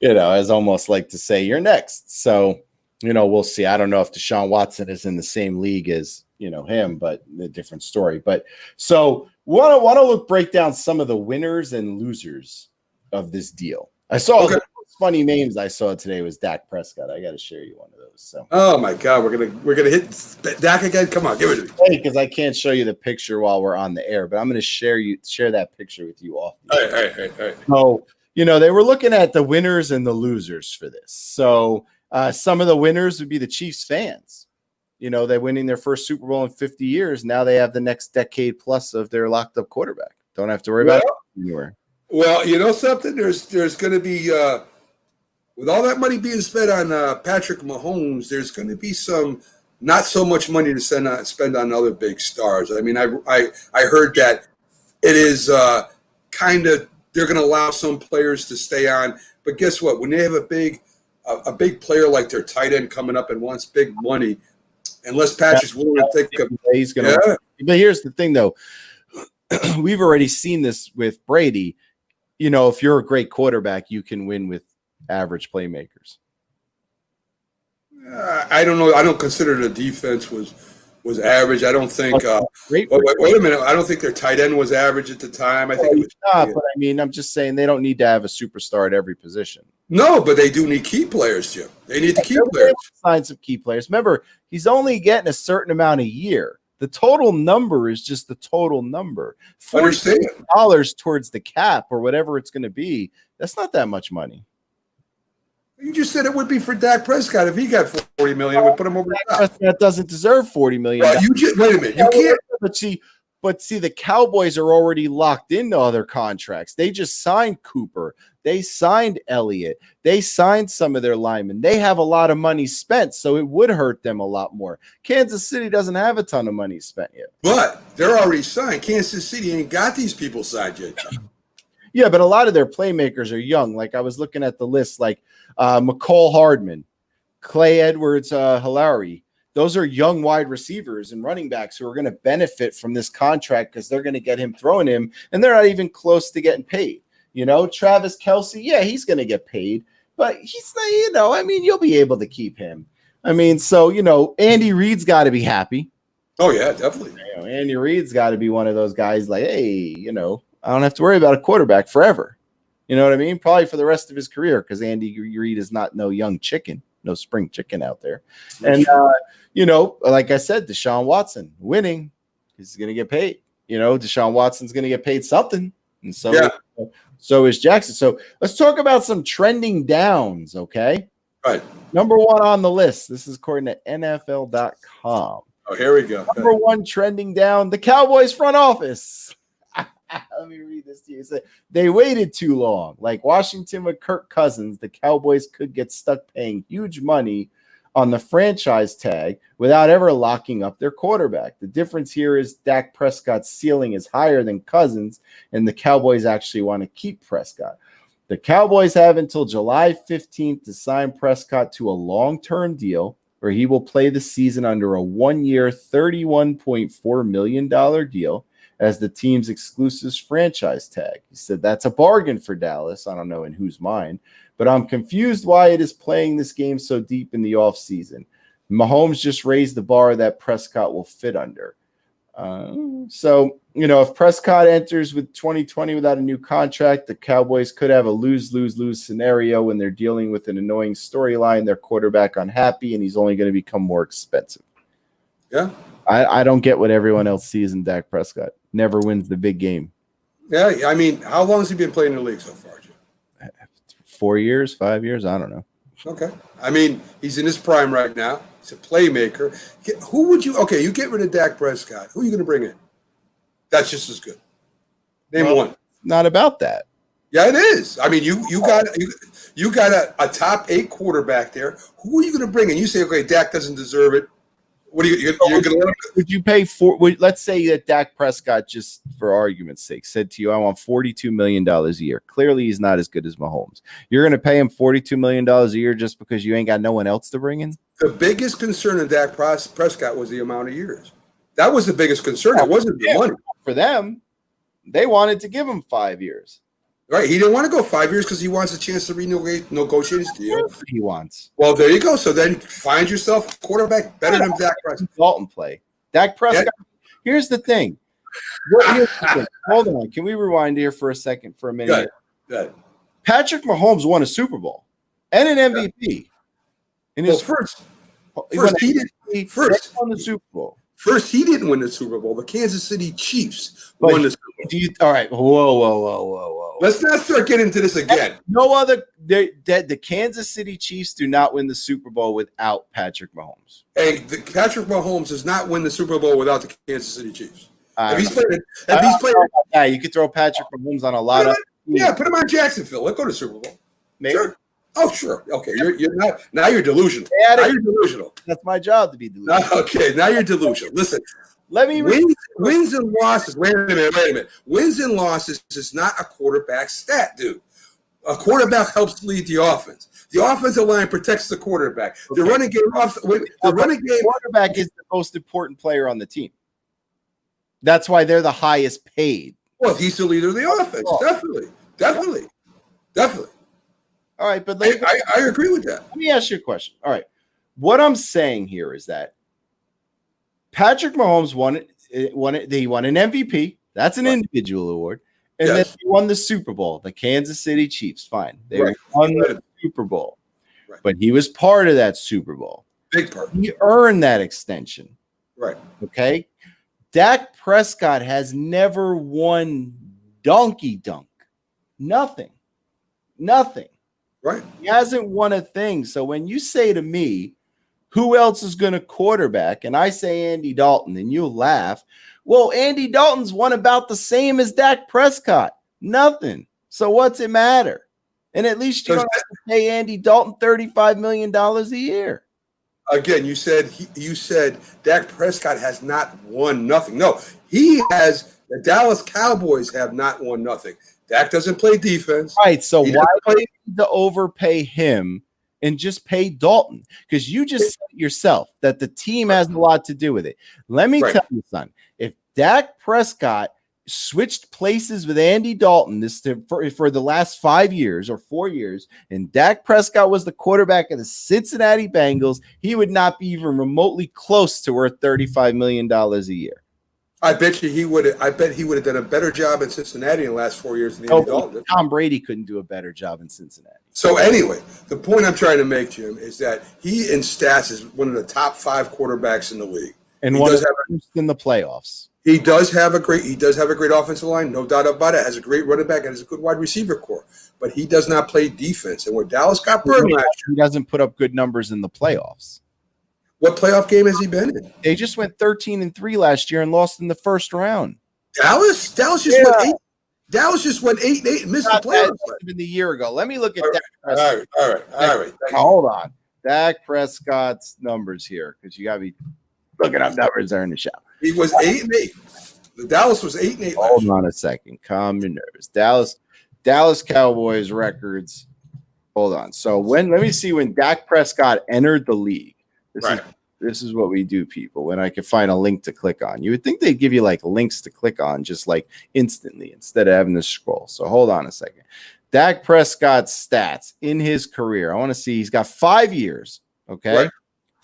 As almost like to say you're next. So, we'll see. I don't know if DeSean Watson is in the same league as, him, but a different story. But so want to break down some of the winners and losers of this deal. I saw the funny names I saw today was Dak Prescott. I got to share you one of those. So. Oh my God, we're gonna hit Dak again. Come on, give it to me. Because I can't show you the picture while we're on the air, but I'm going to share that picture with you off. All right. So they were looking at the winners and the losers for this. So some of the winners would be the Chiefs fans. They're winning their first Super Bowl in 50 years. Now they have the next decade plus of their locked up quarterback. Don't have to worry about it anywhere. Well, something. There's going to be with all that money being spent on Patrick Mahomes, there's going to be some not so much money to spend on other big stars. I mean, I heard that it is kind of they're going to allow some players to stay on, but guess what? When they have a big player like their tight end coming up and wants big money, unless Patrick's willing to think of, he's going to. But here's the thing, though. We've already seen this with Brady. If you're a great quarterback, you can win with average playmakers. I don't know. I don't consider the defense was average. I don't think. Wait a minute. I don't think their tight end was average at the time. I think it was not. But I mean, I'm just saying they don't need to have a superstar at every position. No, but they do need key players, Jim. They need to key players. Sign some key players. Remember, he's only getting a certain amount a year. The total number is just the total number. Understand. $40 towards the cap or whatever it's going to be, that's not that much money. You just said it would be for Dak Prescott. If he got $40 million, it would put him over the top. Prescott doesn't deserve $40 million. Well, wait a minute. You can't. But see, the Cowboys are already locked into other contracts. They just signed Cooper. They signed Elliott. They signed some of their linemen. They have a lot of money spent, so it would hurt them a lot more. Kansas City doesn't have a ton of money spent yet. But they're already signed. Kansas City ain't got these people signed yet. Yeah, but a lot of their playmakers are young. Like I was looking at the list, like McCall Hardman, Clay Edwards-Helaire. Those are young wide receivers and running backs who are going to benefit from this contract because they're going to get him throwing him, and they're not even close to getting paid. You know, Travis Kelce, yeah, he's going to get paid, but he's not, you know, I mean, you'll be able to keep him. I mean, so, you know, Andy Reid's got to be happy. Oh, yeah, definitely. You know, Andy Reid's got to be one of those guys like, hey, you know, I don't have to worry about a quarterback forever. You know what I mean? Probably for the rest of his career because Andy Reid is not no young chicken, no spring chicken out there. And, you know, like I said, Deshaun Watson winning, he's going to get paid. You know, Deshaun Watson's going to get paid something. And so is Jackson. So let's talk about some trending downs, okay? Right. Number one on the list. This is according to NFL.com. Oh, here we go. Number one trending down, the Cowboys front office. Let me read this to you. It said, they waited too long. Like Washington with Kirk Cousins, the Cowboys could get stuck paying huge money on the franchise tag without ever locking up their quarterback. The difference here is Dak Prescott's ceiling is higher than Cousins, and the Cowboys actually want to keep Prescott. The Cowboys have until July 15th to sign Prescott to a long-term deal where he will play the season under a one-year $31.4 million deal as the team's exclusive franchise tag. He said that's a bargain for Dallas. I don't know in whose mind, but I'm confused why it is playing this game so deep in the offseason. Mahomes just raised the bar that Prescott will fit under. So, you know, if Prescott enters with 2020 without a new contract, the Cowboys could have a lose-lose-lose scenario when they're dealing with an annoying storyline, their quarterback unhappy, and he's only going to become more expensive. Yeah. I don't get what everyone else sees in Dak Prescott. Never wins the big game. Yeah, I mean, how long has he been playing in the league so far, Jim? 4 years, 5 years? I don't know. Okay. I mean, he's in his prime right now. He's a playmaker. Who would you – okay, you get rid of Dak Prescott. Who are you going to bring in? That's just as good. Name one. Not about that. Yeah, it is. I mean, you got a top 8 quarterback there. Who are you going to bring in? You say, okay, Dak doesn't deserve it. What are you're going to – Would you pay let's say that Dak Prescott, just for argument's sake, said to you, I want $42 million a year. Clearly, he's not as good as Mahomes. You're going to pay him $42 million a year just because you ain't got no one else to bring in? The biggest concern of Dak Prescott was the amount of years. That was the biggest concern. It wasn't the money. For them, they wanted to give him 5 years. Right. He didn't want to go 5 years because he wants a chance to renegotiate his deal. He wants. Well, there you go. So then find yourself a quarterback better than Dak Prescott. Dalton play. Dak Prescott. Yeah. Here's the thing. Hold on. Can we rewind here for a minute? Good. Patrick Mahomes won a Super Bowl and an MVP. First he won the Super Bowl. First, he didn't win the Super Bowl. The Kansas City Chiefs won the Super Bowl. All right. Whoa. Let's not start getting into this again. The Kansas City Chiefs do not win the Super Bowl without Patrick Mahomes. Hey, Patrick Mahomes does not win the Super Bowl without the Kansas City Chiefs. If he's playing, you could throw Patrick Mahomes on a lot of. Yeah, put him on Jacksonville. Let's go to Super Bowl. Maybe. Sure. Oh, sure. Okay, you're not. Now you're delusional. Now you're delusional. That's my job to be delusional. Okay, now you're delusional. Listen, let me wins and losses. Wait a minute. Wins and losses is not a quarterback stat, dude. A quarterback helps lead the offense. The offensive line protects the quarterback. Okay. The running game quarterback is the most important player on the team. That's why they're the highest paid. Well, he's the leader of the offense. Definitely. All right, but I agree with that. Let me ask you a question. All right. What I'm saying here is that Patrick Mahomes won an MVP. That's an individual award. And then he won the Super Bowl, the Kansas City Chiefs. Fine. They won the Super Bowl. Right. But he was part of that Super Bowl. Big part. He earned that extension. Right. Okay. Dak Prescott has never won donkey dunk. Nothing. Right. He hasn't won a thing. So when you say to me, who else is going to quarterback? And I say Andy Dalton, and you'll laugh. Well, Andy Dalton's won about the same as Dak Prescott. Nothing. So what's it matter? And at least you don't have to pay Andy Dalton $35 million a year. Again, you said Dak Prescott has not won nothing. No, he has. The Dallas Cowboys have not won nothing. Dak doesn't play defense. Right. So why do you need to overpay him and just pay Dalton? Because you just said yourself that the team has a lot to do with it. Let me tell you, son, if Dak Prescott switched places with Andy Dalton for the last 5 years or 4 years, and Dak Prescott was the quarterback of the Cincinnati Bengals, he would not be even remotely close to worth $35 million a year. I bet you he would. I bet he would have done a better job in Cincinnati in the last 4 years than Andy Dalton. Tom Brady couldn't do a better job in Cincinnati. So anyway, the point I'm trying to make, Jim, is that he in stats is one of the top 5 quarterbacks in the league, and one of the best in the playoffs. He does have a great offensive line, no doubt about it. Has a great running back and has a good wide receiver core, but he does not play defense. And where Dallas got burned last year, he doesn't put up good numbers in the playoffs. What playoff game has he been in? They just went 13-3 last year and lost in the first round. Dallas just went 8. Dallas just went 8-8 and missed the playoffs. Even the year ago. Let me look at Dak Prescott. All right. Hold on. Dak Prescott's numbers here, because you got to be looking up numbers there in the show. He was 8-8. The Dallas was 8-8. Hold on a second. Calm your nerves. Dallas Cowboys records. Hold on. So let me see when Dak Prescott entered the league. This is what we do, people. When I can find a link to click on, you would think they'd give you like links to click on just like instantly instead of having to scroll. So hold on a second. Dak Prescott's stats in his career. I want to see. He's got 5 years. Okay. Right.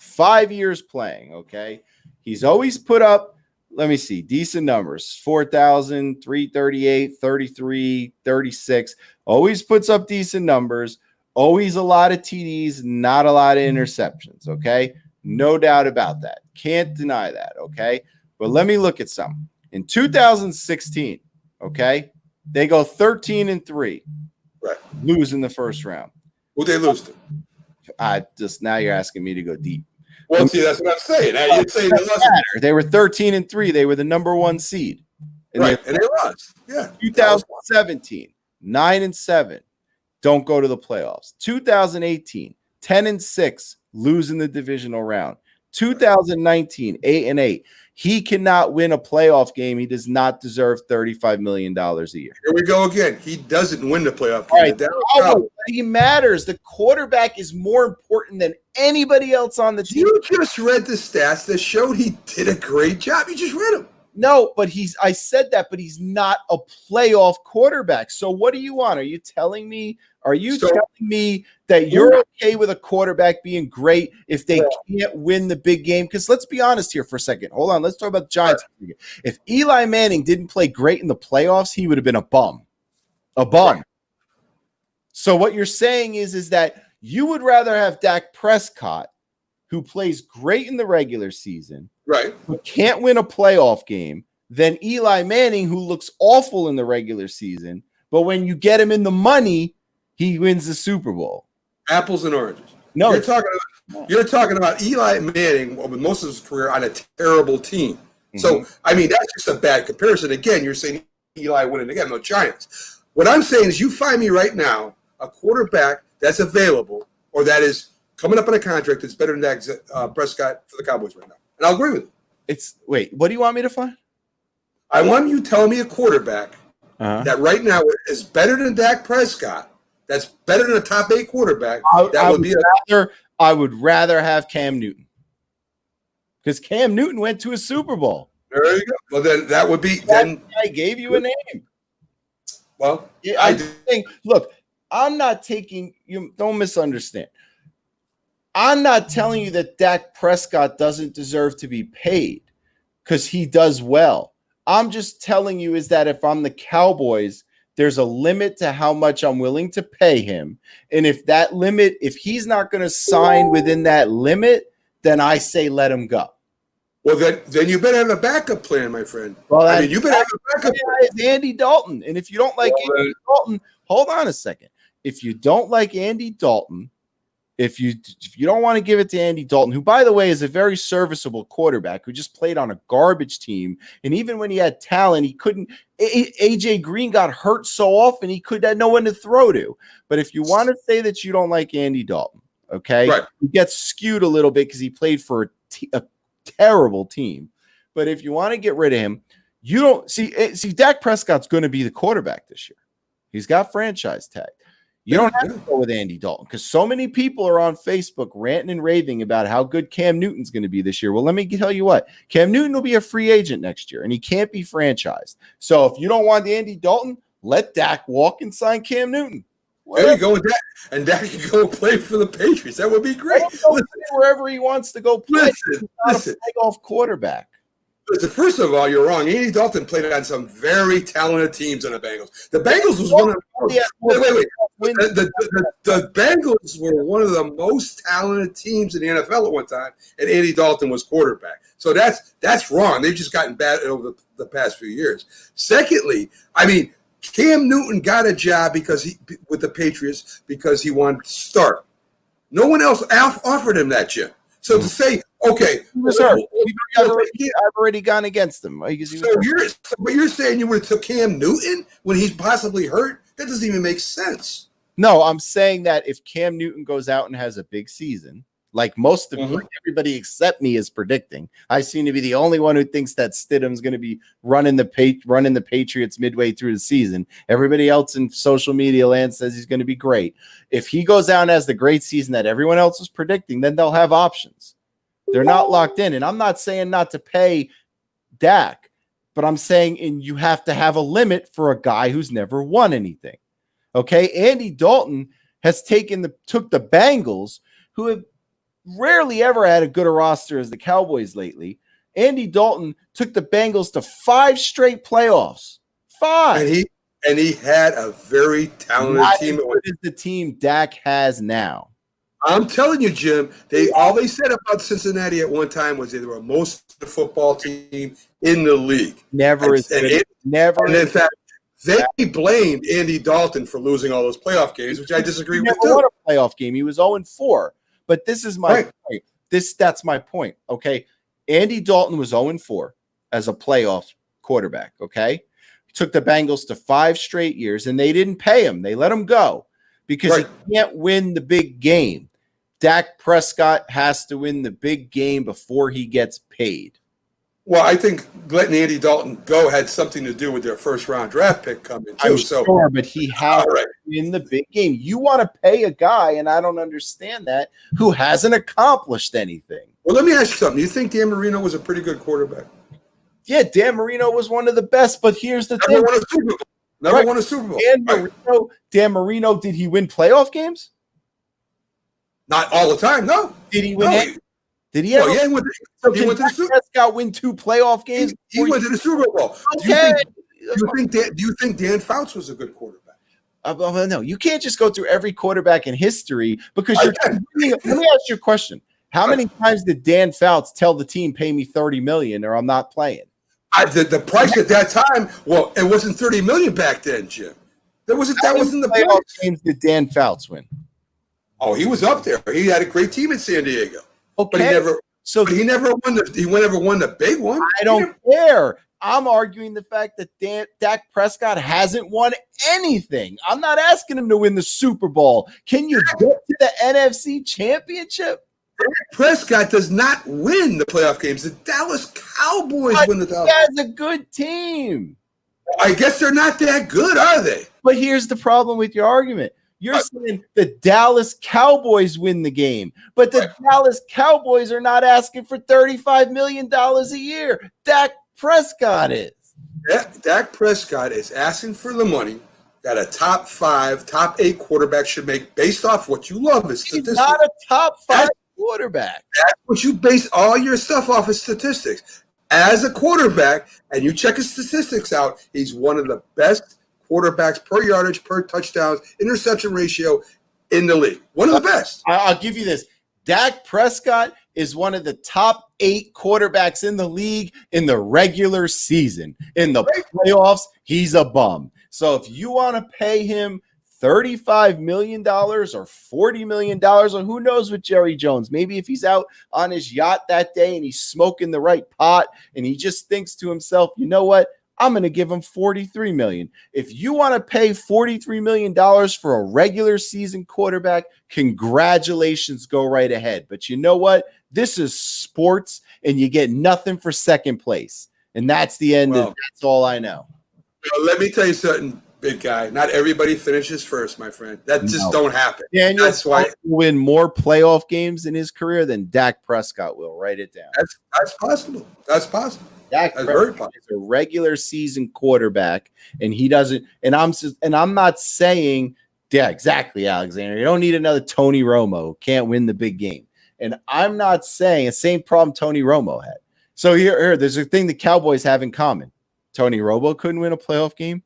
5 years playing. Okay. He's always put up, let me see, decent numbers. 4,000, 338, 33, 36. Always puts up decent numbers. Always a lot of TDs, not a lot of interceptions. Okay. No doubt about that. Can't deny that. Okay. But let me look at some. In 2016, okay, they go 13-3. Right. Lose in the first round. Who'd they lose to? Now you're asking me to go deep. Well, see, that's what I'm saying. Now you're saying they were 13-3. They were the number 1 seed. And they lost. Yeah. 2017, 9-7. Don't go to the playoffs. 2018, 10-6. Lose in the divisional round. 2019, 8-8. He cannot win a playoff game. He does not deserve $35 million a year. Here we go again. He doesn't win the playoff game. Right. He matters. The quarterback is more important than anybody else on the team. You just read the stats that showed he did a great job. You just read them. No, but I said that, but he's not a playoff quarterback. So what do you want? Are you telling me that you're okay with a quarterback being great if they can't win the big game? Because let's be honest here for a second. Hold on. Let's talk about the Giants. If Eli Manning didn't play great in the playoffs, he would have been a bum. A bum. Right. So what you're saying is that you would rather have Dak Prescott, who plays great in the regular season, right, but can't win a playoff game, than Eli Manning, who looks awful in the regular season, but when you get him in the money, he wins the Super Bowl. Apples and oranges. No, you're talking about Eli Manning with most of his career on a terrible team. Mm-hmm. So, I mean, that's just a bad comparison. Again, you're saying Eli winning again, no Giants. What I'm saying is you find me right now a quarterback that's available or that is coming up on a contract that's better than Dak Prescott for the Cowboys right now. And I'll agree with you. Wait, what do you want me to find? I want you to tell me a quarterback that right now is better than Dak Prescott, that's better than a top 8 quarterback. I would rather have Cam Newton. Because Cam Newton went to a Super Bowl. There you go. Well, then that would be. I gave you a name. Well, I think. Look, I'm not taking you. Don't misunderstand. I'm not telling you that Dak Prescott doesn't deserve to be paid because he does well. I'm just telling you is that if I'm the Cowboys, there's a limit to how much I'm willing to pay him. And if he's not going to sign within that limit, then I say let him go. Well, then you better have a backup plan, my friend. Well, I mean, you better have a backup plan. It's Andy Dalton. And if you don't like Andy Dalton, hold on a second. If you don't like Andy Dalton, if you don't want to give it to Andy Dalton, who, by the way, is a very serviceable quarterback who just played on a garbage team, and even when he had talent, he couldn't. AJ Green got hurt so often he had no one to throw to. But if you want to say that you don't like Andy Dalton, okay, right, he gets skewed a little bit because he played for a terrible team. But if you want to get rid of him, you don't see Dak Prescott's going to be the quarterback this year. He's got franchise tag. You don't have to go with Andy Dalton because so many people are on Facebook ranting and raving about how good Cam Newton's going to be this year. Well, let me tell you what. Cam Newton will be a free agent next year, and he can't be franchised. So if you don't want Andy Dalton, let Dak walk and sign Cam Newton. There you go with that. And Dak can go play for the Patriots. That would be great. Wherever he wants to go play. He's not a playoff quarterback. Listen, first of all, you're wrong. Andy Dalton played on some very talented teams in the Bengals. The Bengals was one of the Bengals were one of the most talented teams in the NFL at one time, and Andy Dalton was quarterback. So that's wrong. They've just gotten bad over the past few years. Secondly, I mean, Cam Newton got a job with the Patriots because he wanted to start. No one else offered him that job. So to say, okay, I've already gone against him. But you're saying you would have took Cam Newton when he's possibly hurt? That doesn't even make sense. No, I'm saying that if Cam Newton goes out and has a big season, like most of everybody except me is predicting, I seem to be the only one who thinks that Stidham's going to be running the Patriots midway through the season. Everybody else in social media land says he's going to be great. If he goes out and has the great season that everyone else is predicting, then they'll have options. They're not locked in. And I'm not saying not to pay Dak, but I'm saying you have to have a limit for a guy who's never won anything. Okay? Andy Dalton has took the Bengals, who have rarely ever had a good a roster as the Cowboys lately. Andy Dalton took the Bengals to 5 straight playoffs. 5. And he had a very talented team. What is the team Dak has now? I'm telling you, Jim, all they said about Cincinnati at one time was they were most football team in the league. Never. And in fact, they blamed Andy Dalton for losing all those playoff games, which I disagree with. He never won a playoff game. He was 0-4. But this is my point. That's my point. Okay. Andy Dalton was 0-4 as a playoff quarterback. Okay. He took the Bengals to 5 straight years and they didn't pay him. They let him go because he can't win the big game. Dak Prescott has to win the big game before he gets paid. Well, I think letting Andy Dalton go had something to do with their first-round draft pick coming, too. I'm sure, but he has to win the big game. You want to pay a guy, and I don't understand that, who hasn't accomplished anything. Well, let me ask you something. Do you think Dan Marino was a pretty good quarterback? Yeah, Dan Marino was one of the best, but here's the thing. Never won a Super Bowl. Dan Marino, did he win playoff games? Not all the time, no. Did he win? Did he ever? He went to the Super Bowl. Prescott win 2 playoff games? He went to the Super Bowl. Okay. Do you think Dan Fouts was a good quarterback? No, you can't just go through every quarterback in history because let me ask you a question. How many times did Dan Fouts tell the team, pay me $30 million or I'm not playing? The price at that time, well, it wasn't $30 million back then, Jim. That wasn't the playoff games did Dan Fouts win? Oh, he was up there. He had a great team in San Diego. Okay. But he never won the big one. I don't care. I'm arguing the fact that Dak Prescott hasn't won anything. I'm not asking him to win the Super Bowl. Can you get to the NFC Championship? Dak Prescott does not win the playoff games. The Dallas Cowboys win the playoff games. He has a good team. I guess they're not that good, are they? But here's the problem with your argument. You're saying the Dallas Cowboys win the game, but the Dallas Cowboys are not asking for $35 million a year. Dak Prescott is. Dak Prescott is asking for the money that a top 5, top 8 quarterback should make based off what you love is statistics. He's not a top 5 quarterback. That's what you base all your stuff off of statistics. As a quarterback, and you check his statistics out, he's one of the best quarterbacks per yardage, per touchdowns, interception ratio in the league. One of the best. I'll give you this. Dak Prescott is one of the top 8 quarterbacks in the league in the regular season. In the playoffs, he's a bum. So if you want to pay him $35 million or $40 million, or who knows with Jerry Jones, maybe if he's out on his yacht that day and he's smoking the right pot and he just thinks to himself, you know what? I'm going to give him $43 million. If you want to pay $43 million for a regular season quarterback, congratulations, go right ahead. But you know what? This is sports, and you get nothing for second place. And that's the end. That's all I know. Well, let me tell you something, big guy. Not everybody finishes first, my friend. That just don't happen. Daniel That's why will win more playoff games in his career than Dak Prescott will. Write it down. That's possible. That's possible. Dak Prescott is a regular season quarterback, and he doesn't. And I'm not saying, yeah, exactly, Alexander. You don't need another Tony Romo. Can't win the big game. And I'm not saying the same problem Tony Romo had. So here, there's a thing the Cowboys have in common. Tony Romo couldn't win a playoff game.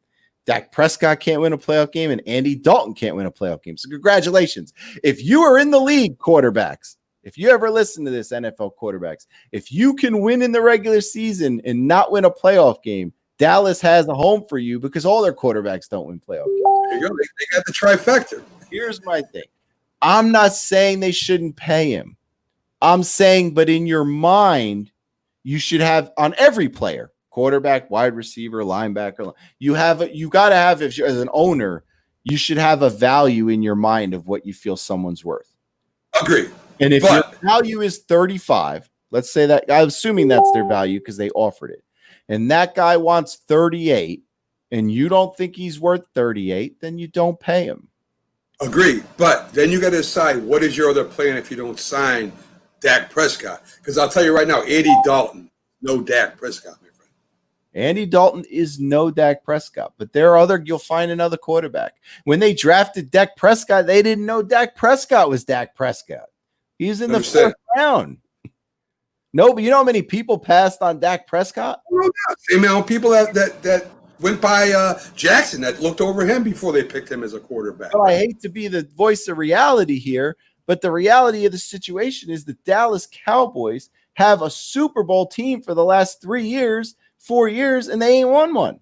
Dak Prescott can't win a playoff game, and Andy Dalton can't win a playoff game. So congratulations. If you are in the league, quarterbacks, if you ever listen to this, NFL quarterbacks, if you can win in the regular season and not win a playoff game, Dallas has a home for you because all their quarterbacks don't win playoff games. There you go. They got the trifecta. Here's my thing. I'm not saying they shouldn't pay him. I'm saying, but in your mind, you should have on every player, quarterback, wide receiver, linebacker, you got to have, if you're as an owner, you should have a value in your mind of what you feel someone's worth. Agree. And if your value is 35, let's say that, I'm assuming that's their value because they offered it, and that guy wants 38, and you don't think he's worth 38, then you don't pay him. Agree. But then you got to decide what is your other plan if you don't sign Dak Prescott. Because I'll tell you right now, Andy Dalton, no Dak Prescott, my friend. Andy Dalton is no Dak Prescott, but you'll find another quarterback. When they drafted Dak Prescott, they didn't know Dak Prescott was Dak Prescott. He was in the 4th round. No, but you know how many people passed on Dak Prescott? No doubt. Same amount of people that went by Jackson that looked over him before they picked him as a quarterback. Well, I hate to be the voice of reality here, but the reality of the situation is the Dallas Cowboys have a Super Bowl team for the last 4 years, and they ain't won one.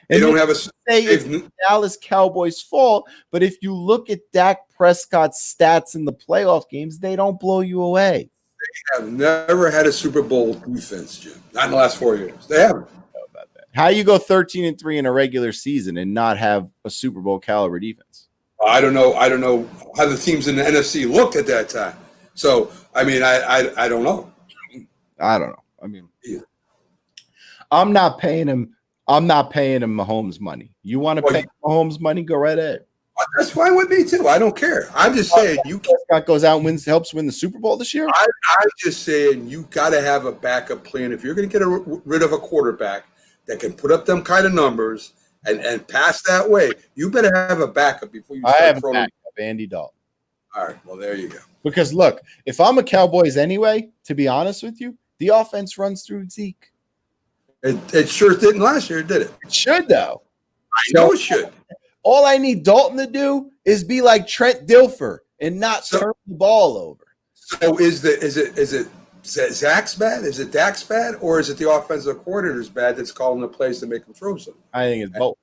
They don't have say it's the Dallas Cowboys' fault, but if you look at Dak Prescott's stats in the playoff games, they don't blow you away. They have never had a Super Bowl defense, Jim. Not in the last 4 years. They haven't. About that. How you go 13-3 in a regular season and not have a Super Bowl caliber defense? I don't know how the teams in the NFC looked at that time. So, I mean, I don't know. I don't know. I mean, I'm not paying him Mahomes money. You want to pay Mahomes money? Go right ahead. That's fine with me too. I don't care. I'm just saying Scott goes out and helps win the Super Bowl this year. I'm just saying you got to have a backup plan if you're going to get rid of a quarterback that can put up them kind of numbers and pass that way. You better have a backup before you start throwing. I have a backup, Andy Dalton. All right. Well, there you go. Because look, if I'm a Cowboys anyway, to be honest with you, the offense runs through Zeke. It sure didn't last year, did it? It should, though. I know it should. All I need Dalton to do is be like Trent Dilfer and not turn the ball over. So is it Zach's bad? Is it Dak's bad? Or is it the offensive coordinator's bad that's calling the plays to make him throw something? I think it's both.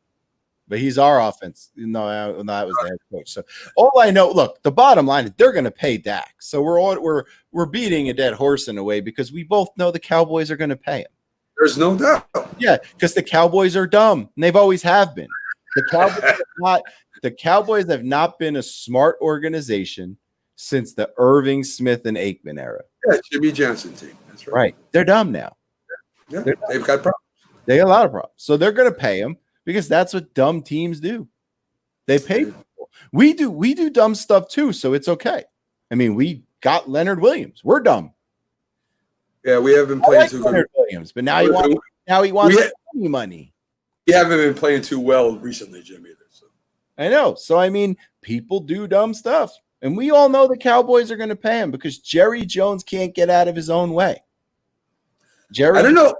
But he's our offense. No, that was the head coach. So all I know, look, the bottom line is they're going to pay Dak. So we're beating a dead horse in a way because we both know the Cowboys are going to pay him. There's no doubt. Yeah, because the Cowboys are dumb, and they've always have been. The Cowboys have not been a smart organization since the Irving, Smith, and Aikman era. Yeah, Jimmy Johnson team. That's right. Right. They're dumb now. Yeah, they've got problems. They got a lot of problems. So they're going to pay him because that's what dumb teams do. They pay people. We do dumb stuff too, so it's okay. I mean, we got Leonard Williams. We're dumb. Yeah, we haven't been playing too Leonard good. Williams, but now he wants money. We haven't been playing too well recently, Jim, either. So. I know. So, I mean, people do dumb stuff. And we all know the Cowboys are going to pay him because Jerry Jones can't get out of his own way. I don't know.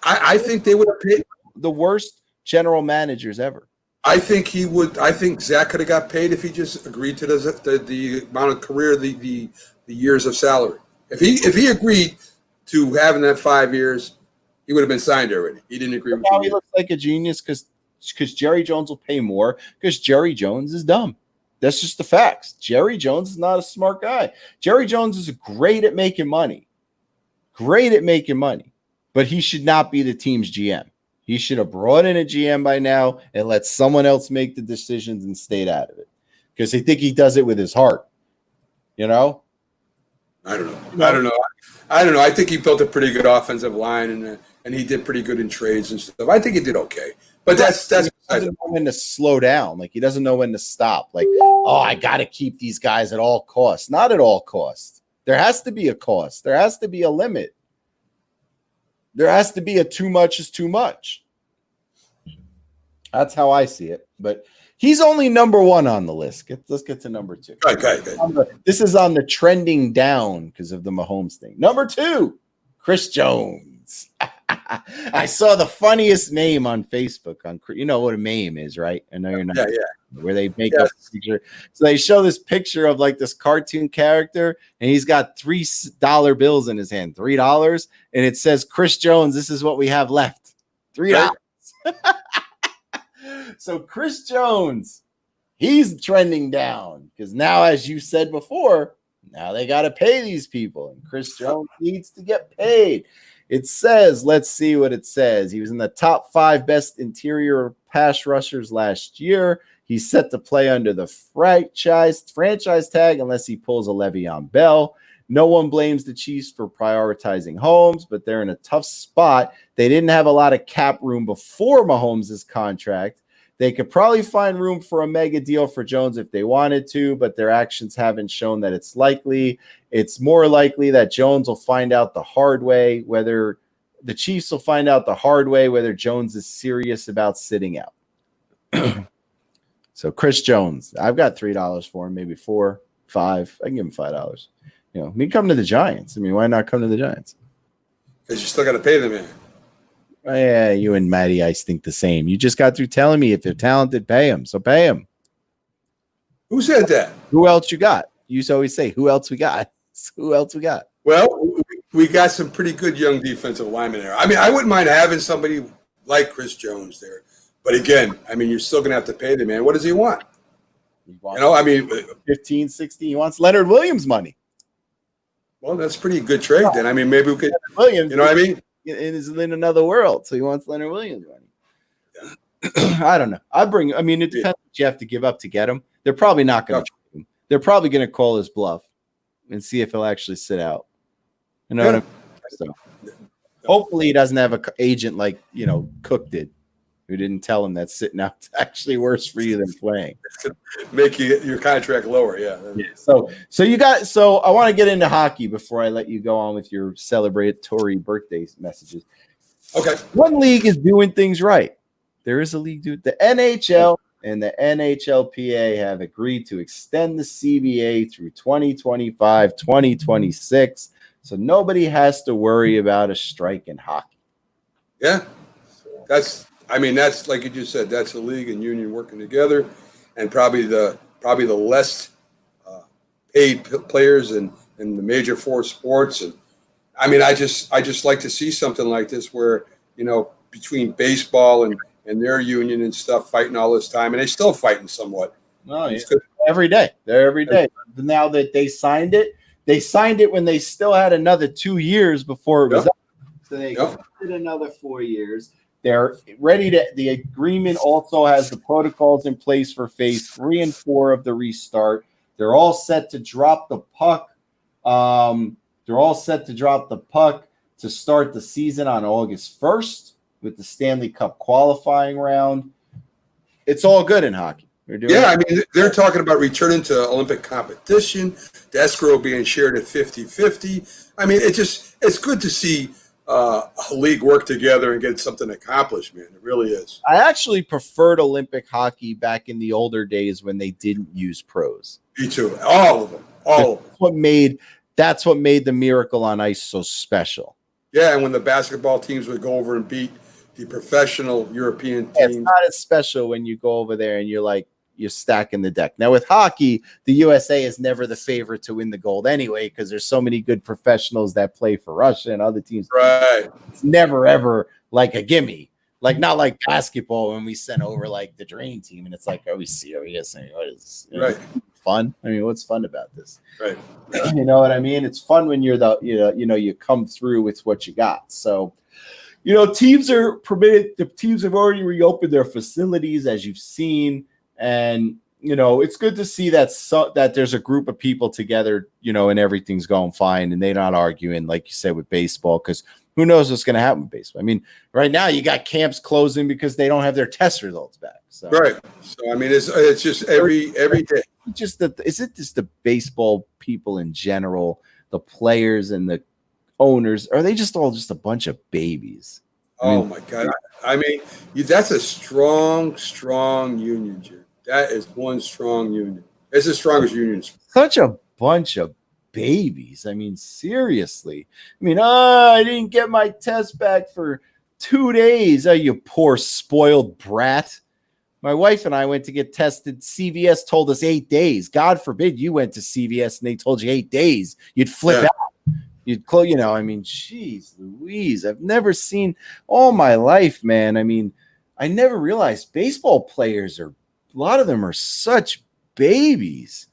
I think they would have paid the worst general managers ever. I think he would. I think Zach could have got paid if he just agreed to the amount of career, the years of salary. If he agreed to having that 5 years, he would have been signed already. He didn't agree with now me. he looks like a genius because Jerry Jones will pay more because Jerry Jones is dumb. That's just the facts. Jerry Jones is not a smart guy. Jerry Jones is great at making money. Great at making money. But he should not be the team's GM. He should have brought in a GM by now and let someone else make the decisions and stayed out of it. Because they think he does it with his heart. You know? I don't know. I think he built a pretty good offensive line and he did pretty good in trades and stuff. I think he did okay. But that's he doesn't know when to slow down. Like he doesn't know when to stop. Like, oh, I got to keep these guys at all costs. Not at all costs. There has to be a cost. There has to be a limit. There has to be a too much is too much. That's how I see it. But he's only number one on the list. Let's get to number two. Okay. This is on the trending down because of the Mahomes thing. Number two, Chris Jones. I saw the funniest meme on Facebook. You know what a meme is, right? I know you're not. Yeah. Where they make up a picture. So they show this picture of like this cartoon character, and he's got $3 bills in his hand, $3, and it says, Chris Jones, this is what we have left. $3. So Chris Jones, he's trending down because now, as you said before, now they got to pay these people, and Chris Jones needs to get paid. It says, let's see what it says. He was in the top 5 best interior pass rushers last year. He's set to play under the franchise tag unless he pulls a Le'Veon Bell. No one blames the Chiefs for prioritizing Mahomes, but they're in a tough spot. They didn't have a lot of cap room before Mahomes' contract. They could probably find room for a mega deal for Jones if they wanted to, but their actions haven't shown that it's likely. It's more likely that Jones will find out the hard way, whether the Chiefs will find out the hard way, whether Jones is serious about sitting out. So Chris Jones, I've got $3 for him, maybe $4, $5. I can give him $5. You know, he can come to the Giants. I mean, why not come to the Giants? Because you still got to pay the man. Yeah, you and Matty Ice think the same. You just got through telling me if they're talented, pay them. So pay them. Who said that? Who else you got? You always say, who else we got? Who else we got? Well, we got some pretty good young defensive linemen there. I mean, I wouldn't mind having somebody like Chris Jones there. But again, I mean, you're still going to have to pay the man. What does he want? I mean, 15, 16. He wants Leonard Williams money. Well, that's pretty good trade then. I mean, maybe we could, Williams, you know what I mean? It is in another world. So he wants Leonard Williams money. Yeah. I don't know. It depends what you have to give up to get him. They're probably not going to trade him. They're probably going to call his bluff and see if he'll actually sit out. You know what I mean? So hopefully he doesn't have an agent like, Cook did, who didn't tell him that sitting out is actually worse for you than playing. It's going to make your contract lower, yeah. So I want to get into hockey before I let you go on with your celebratory birthday messages. Okay. One league is doing things right. There is a league doing the NHL and the NHLPA have agreed to extend the CBA through 2025, 2026. So nobody has to worry about a strike in hockey. Yeah. That's like you just said, that's the league and union working together, and probably the less paid players in the major 4 sports. And I mean, I just like to see something like this where, between baseball and their union and stuff fighting all this time, and they're still fighting somewhat. Oh, yeah. Every day. They're every day. Now that they signed it when they still had another 2 years before it was up. So they extended another 4 years. They're ready to. The agreement also has the protocols in place for phase 3 and 4 of the restart. They're all set to drop the puck. To start the season on August 1st with the Stanley Cup qualifying round. It's all good in hockey. They're talking about returning to Olympic competition. The escrow being shared at 50-50. I mean, it's good to see a league work together and get something accomplished, man. It really is. I actually preferred Olympic hockey back in the older days when they didn't use pros. Me too. All of them. That's what made the Miracle on Ice so special. Yeah, and when the basketball teams would go over and beat the professional European teams. It's not as special when you go over there and you're like, you're stacking the deck. Now with hockey, the USA is never the favorite to win the gold anyway, because there's so many good professionals that play for Russia and other teams. Right. It's never ever like a gimme. Like not like basketball when we sent over like the dream team and it's like, are we serious? I mean, what is Right. fun? I mean, what's fun about this? Right. You know what I mean? It's fun when you're you come through with what you got. So, teams are permitted. The teams have already reopened their facilities, as you've seen, and it's good to see that that there's a group of people together, and everything's going fine, and they're not arguing like you said with baseball, because who knows what's going to happen with baseball? I mean, right now you got camps closing because they don't have their test results back. So. Right. So I mean, it's just every day. Is it just the baseball people in general, the players and the owners? Are they just all just a bunch of babies? Oh my God! I mean, that's a strong union, Jim. That is one strong union. It's the strongest union. Such a bunch of babies. I mean, seriously. I mean, I didn't get my test back for 2 days. Oh, you poor spoiled brat. My wife and I went to get tested. CVS told us 8 days. God forbid you went to CVS and they told you 8 days. You'd flip out. You'd close, I mean, geez, Louise, I've never seen all my life, man. I mean, I never realized baseball players a lot of them are such babies.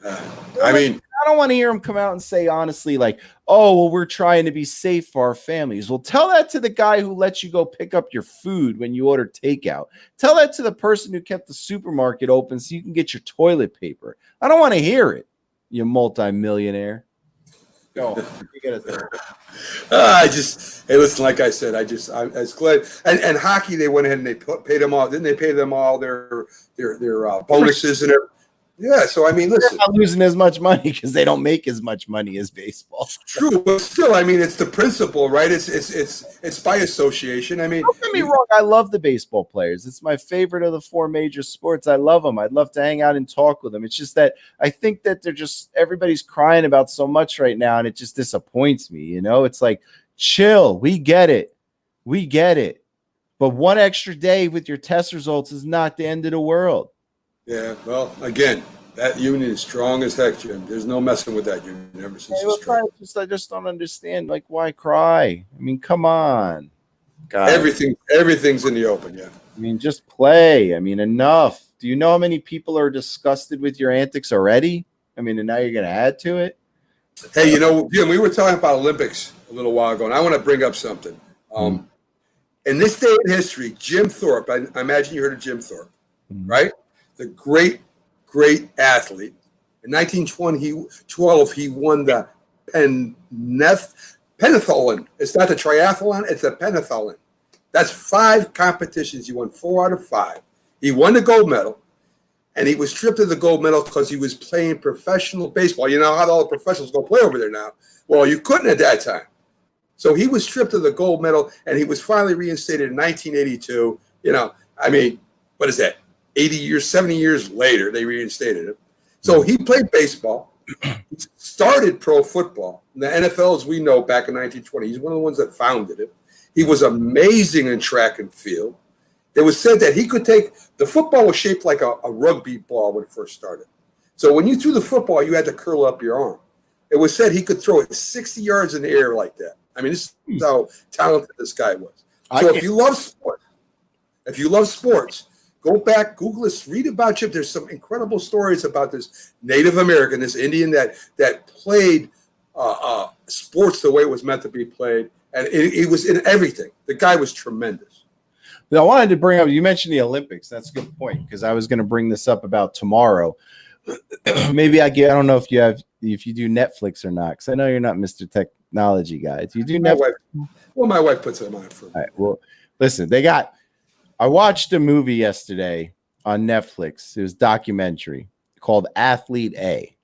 I mean, I don't want to hear them come out and say honestly, like, oh, well, we're trying to be safe for our families. Well, tell that to the guy who lets you go pick up your food when you order takeout. Tell that to the person who kept the supermarket open so you can get your toilet paper. I don't want to hear it, you multimillionaire. Go. You get it there. Hey, listen, like I said, I was glad. And hockey, they went ahead and they paid them all. Didn't they pay them all their bonuses and everything? Yeah, so I mean, listen, they're not losing as much money because they don't make as much money as baseball. True, but still, I mean, it's the principle, right? It's by association. I mean, don't get me wrong, I love the baseball players. It's my favorite of the 4 major sports. I love them. I'd love to hang out and talk with them. It's just that I think that everybody's crying about so much right now, and it just disappoints me. It's like, chill. We get it. But one extra day with your test results is not the end of the world. Yeah, well, again, that union is strong as heck, Jim. There's no messing with that union ever since it's strong. I just don't understand, like, why cry? I mean, come on. God. Everything's in the open, yeah. I mean, just play. I mean, enough. Do you know how many people are disgusted with your antics already? I mean, and now you're going to add to it? Hey, Jim, we were talking about Olympics a little while ago, and I want to bring up something. In this day in history, Jim Thorpe, I imagine you heard of Jim Thorpe, right? The great athlete. In 1912, he won the pentathlon. It's not the triathlon, it's the pentathlon. That's 5 competitions. He won 4 out of 5. He won the gold medal, and he was stripped of the gold medal because he was playing professional baseball. You know how all the professionals go play over there now? Well, you couldn't at that time. So he was stripped of the gold medal, and he was finally reinstated in 1982. I mean, what is that? 70 years later, they reinstated him. So he played baseball. He started pro football. The NFL, as we know, back in 1920, he's one of the ones that founded it. He was amazing in track and field. It was said that he could the football was shaped like a rugby ball when it first started. So when you threw the football, you had to curl up your arm. It was said he could throw it 60 yards in the air like that. I mean, this is how talented this guy was. So if you love sports, go back, Google this, read about Chip. There's some incredible stories about this Native American, this Indian that played sports the way it was meant to be played. And it was in everything. The guy was tremendous. I wanted to bring up, you mentioned the Olympics. That's a good point, because I was going to bring this up about tomorrow. Maybe I don't know if you do Netflix or not, because I know you're not Mr. Technology guy. Do you do Netflix? My wife puts it on for me. All right, well, listen, I watched a movie yesterday on Netflix. It was a documentary called Athlete A.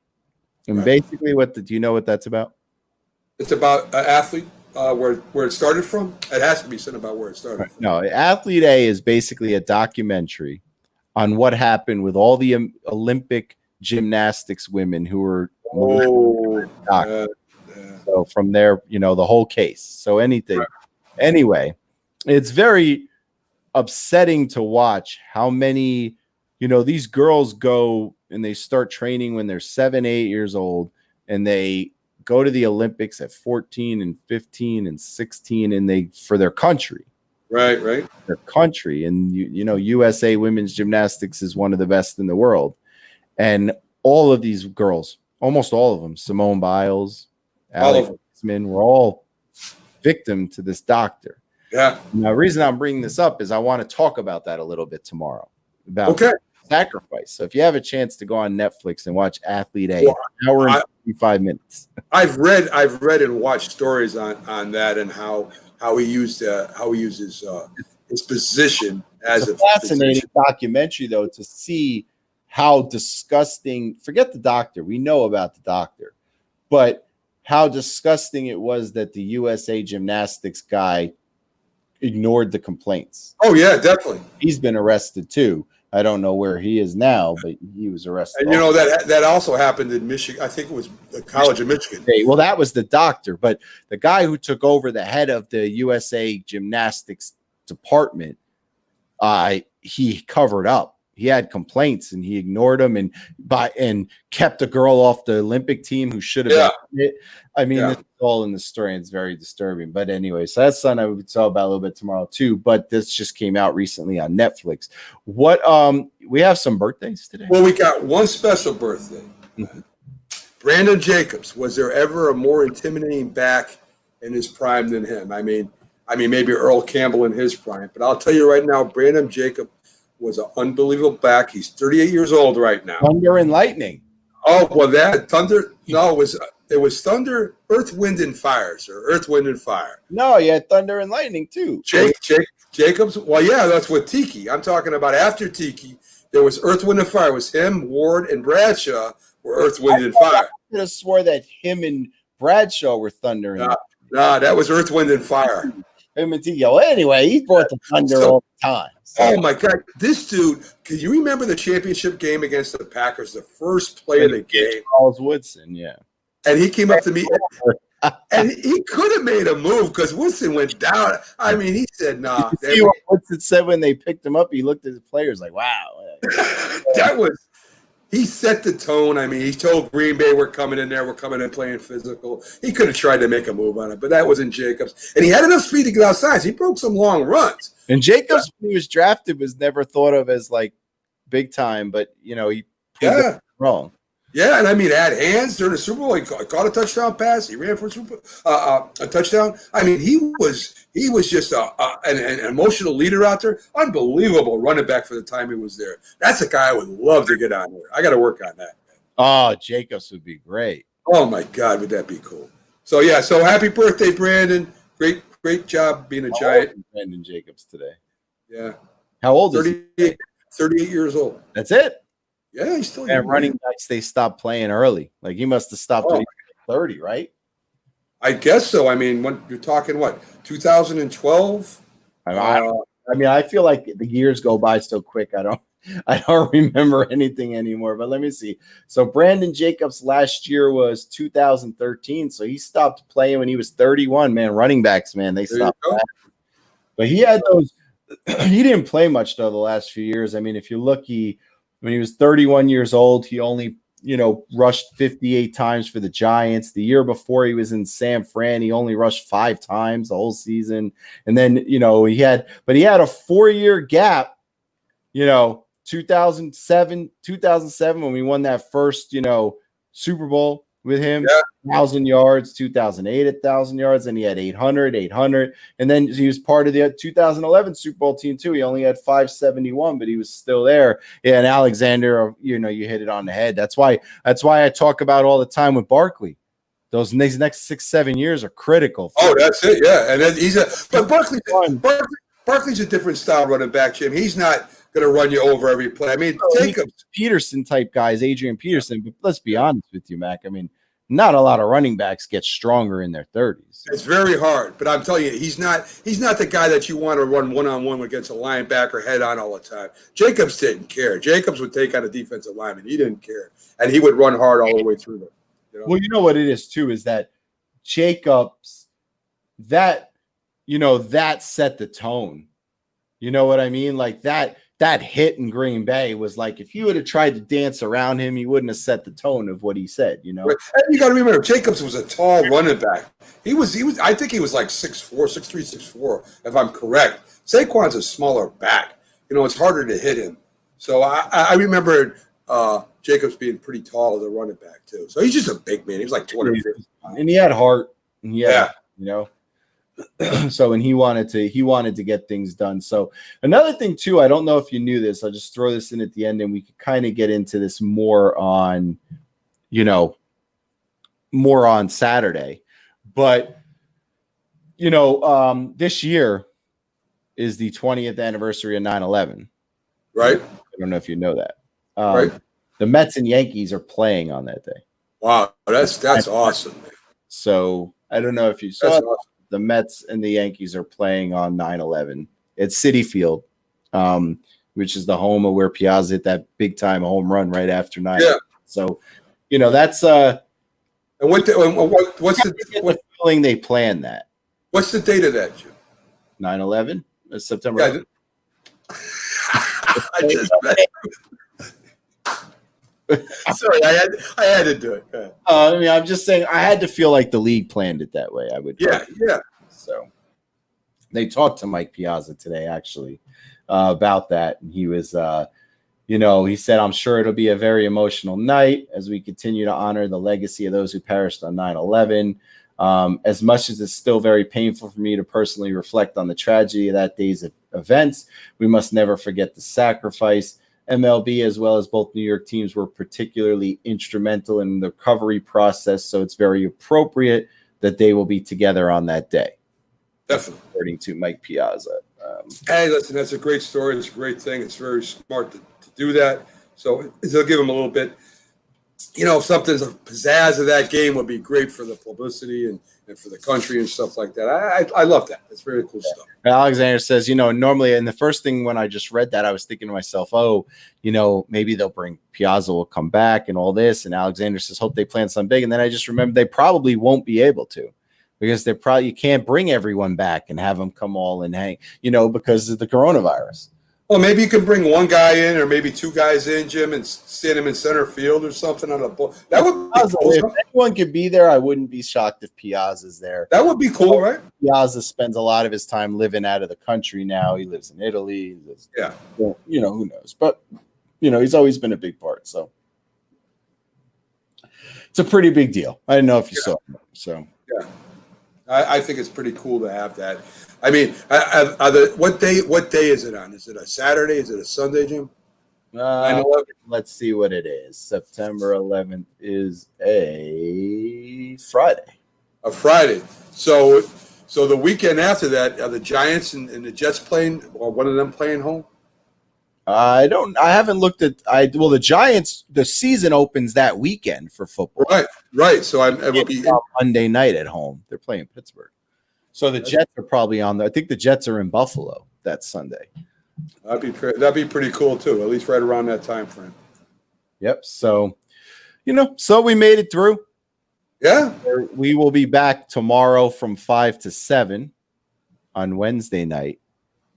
And basically do you know what that's about? It's about an athlete, where it started from. It has to be something about where it started from. No, Athlete A is basically a documentary on what happened with all the Olympic gymnastics women who were so from there, the whole case. So anyway, it's very upsetting to watch how many these girls go and they start training when they're 7, 8 years old, and they go to the Olympics at 14 and 15 and 16, and for their country. Right. Their country. And USA women's gymnastics is one of the best in the world. And all of these girls, almost all of them, Simone Biles, Alex Eastman, were all victim to this doctor. Yeah. Now, the reason I'm bringing this up is I want to talk about that a little bit tomorrow, about sacrifice. So if you have a chance to go on Netflix and watch Athlete A, an hour and 55 minutes. I've read and watched stories on that, and how he used his position as a fascinating documentary, though, to see how disgusting. Forget the doctor. We know about the doctor, but how disgusting it was that the USA gymnastics guy ignored the complaints. Oh yeah, definitely. He's been arrested too. I don't know where he is now, but he was arrested. And that also happened in Michigan. I think it was the College of Michigan. Well, that was the doctor, but the guy who took over the head of the USA gymnastics department, he covered up. He had complaints and he ignored them and kept a girl off the Olympic team who should have been it. I mean, it's all in the story, and it's very disturbing. But anyway, so that's something I would talk about a little bit tomorrow too. But this just came out recently on Netflix. What we have some birthdays today. Well, we got one special birthday. Brandon Jacobs. Was there ever a more intimidating back in his prime than him? I mean, maybe Earl Campbell in his prime, but I'll tell you right now, Brandon Jacobs was an unbelievable back. He's 38 years old right now. Thunder and lightning. Oh, well, that Thunder. No, it was Thunder, Earth, Wind, and Fire, sir. Earth, Wind, and Fire. No, you had Thunder and Lightning too. Jacobs. Well, yeah, that's with Tiki. I'm talking about after Tiki. There was Earth, Wind, and Fire. It was him, Ward, and Bradshaw were Earth, Wind, and Fire. I could have swore that him and Bradshaw were Thunder and Lightning. Nah, that was Earth, Wind, and Fire. Him and Tiki. Well, anyway, he brought the Thunder all the time. So. Oh my God, this dude! Can you remember the championship game against the Packers? The first play of the game, Charles Woodson, yeah. And he came up to me, and he could have made a move because Woodson went down. I mean, he said, "Nah." See what Woodson said when they picked him up? He looked at the players like, "Wow." He set the tone. I mean, he told Green Bay, "We're coming in there. We're coming in playing physical." He could have tried to make a move on it, but that wasn't Jacobs. And he had enough speed to get outside. So he broke some long runs. And Jacobs, when he was drafted, was never thought of as like big time, but he proved it wrong. Yeah, and I mean, had hands during the Super Bowl. He caught a touchdown pass. He ran for a touchdown. I mean, he was just an emotional leader out there. Unbelievable running back for the time he was there. That's a guy I would love to get on there. I got to work on that. Oh, Jacobs would be great. Oh my God, would that be cool? So yeah, so happy birthday, Brandon. Great job being a Giant. Brandon Jacobs today. Yeah. How old is he? 38 years old. That's it. Yeah, he's still. And running backs, they stopped playing early. Like he must have stopped when he was 30, right? I guess so. I mean, when you're talking 2012. I feel like the years go by so quick. I don't remember anything anymore. But let me see. So Brandon Jacobs last year was 2013. So he stopped playing when he was 31. Man, running backs, man, they stopped. But he had those. He didn't play much though the last few years. I mean, if you look, when he was 31 years old, he only, rushed 58 times for the Giants. The year before he was in San Fran, he only rushed 5 times the whole season. And then, he had a 4-year gap, 2007 when we won that first, Super Bowl with him, 1,000 yards, 2008 at 1,000 yards, and he had 800, and then he was part of the 2011 Super Bowl team too. He only had 571, but he was still there. Yeah, and Alexander, you hit it on the head. That's why I talk about all the time with Barkley. Those next 6-7 years are critical. Oh, that's it, yeah. And then Barkley's a different style running back, Jim. He's not going to run you over every play. I mean, Jacobs, Peterson type guys, Adrian Peterson. But let's be honest with you, Mac. I mean, not a lot of running backs get stronger in their 30s. It's very hard, but I'm telling you, he's not the guy that you want to run one-on-one against a linebacker head on all the time. Jacobs didn't care. Jacobs would take on a defensive lineman. He didn't care, and he would run hard all the way through them. Well, you know what it is too is that Jacobs that set the tone. You know what I mean? Like that that hit in Green Bay was like, if you would have tried to dance around him, you wouldn't have set the tone of what he said, you know? And you got to remember, Jacobs was a tall running back. He was, I think he was like 6'4", 6'3", 6'4", if I'm correct. Saquon's a smaller back. You know, it's harder to hit him. So I remember Jacobs being pretty tall as a running back, too. So he's just a big man. He was like 250 pounds. And he had heart. And Yeah. You know? So, and he wanted to get things done. So another thing too, I don't know if you knew this, I'll just throw this in at the end and we could kind of get into this more on, you know, more on Saturday. But, you know, this year is the 20th anniversary of 9/11. Right. I don't know if you know that. Right. The Mets and Yankees are playing on that day. Wow. That's awesome, man. So I don't know if you saw it. Awesome. The Mets and the Yankees are playing on 9/11 at Citi Field, which is the home of where Piazza hit that big time home run right after 9/11. Yeah. So, you know, that's and what's the feeling they planned that? What's the date of that, Jim? 9/11, September. Yeah, I just sorry, I had to do it. I mean, I'm just saying I had to feel like the league planned it that way. I would. Yeah. So they talked to Mike Piazza today, actually, about that. And he was, you know, he said, I'm sure it'll be a very emotional night as we continue to honor the legacy of those who perished on 9/11. As much as it's still very painful for me to personally reflect on the tragedy of that day's events, we must never forget the sacrifice. MLB, as well as both New York teams, were particularly instrumental in the recovery process, so it's very appropriate that they will be together on that day. Definitely. According to Mike Piazza. Hey, listen, that's a great story. It's a great thing. It's very smart to do that. So it'll give them a little bit, you know, something's a pizzazz of that game would be great for the publicity and for the country and stuff like that. I love that. That's very cool stuff. Alexander says, you know, normally, and the first thing when I just read that, I was thinking to myself, oh, you know, maybe they'll bring Piazza will come back and all this. And Alexander says, hope they plan something big. And then I just remember they probably won't be able to because you can't bring everyone back and have them come all and hang, you know, because of the coronavirus. Well, maybe you can bring one guy in or maybe two guys in, Jim, and stand him in center field or something on a ball. That would be cool. If anyone could be there, I wouldn't be shocked if Piazza's there. That would be cool, right? Piazza spends a lot of his time living out of the country now. He lives in Italy. Yeah. You know, who knows? But, you know, he's always been a big part. So it's a pretty big deal. I didn't know if you saw it. So, yeah. I think it's pretty cool to have that. I mean, what day is it on? Is it a Saturday? Is it a Sunday, Jim? Let's see what it is. September 11th is a Friday. A Friday. So the weekend after that, are the Giants and the Jets playing, or one of them playing home? I haven't looked at. The Giants. The season opens that weekend for football. Right. So it will be Monday night at home. They're playing Pittsburgh. So the Jets are probably on there. I think the Jets are in Buffalo that Sunday. That'd be pretty cool too. At least right around that time frame. Yep. So, you know, we made it through. Yeah. We will be back tomorrow from 5 to 7 on Wednesday night.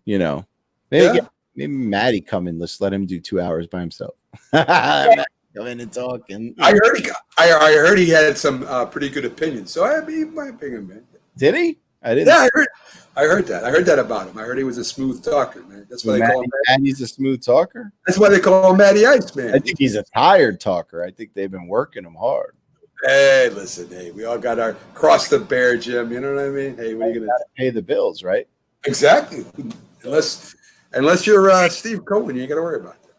You know, maybe Maddie come in. Let's let him do 2 hours by himself. Come in and talk. And I heard he had some pretty good opinions. So I mean, my opinion, man. Did he? I didn't. Yeah, I heard that. I heard that about him. I heard he was a smooth talker, man. That's why they call him. Maddie's a smooth talker. That's why they call him Matty Ice, man. I think he's a tired talker. I think they've been working him hard. Hey, listen, we all got our cross the bear, Jim. You know what I mean? Hey, what are you gonna pay the bills, right? Exactly. Unless you're Steve Cohen, you ain't got to worry about that.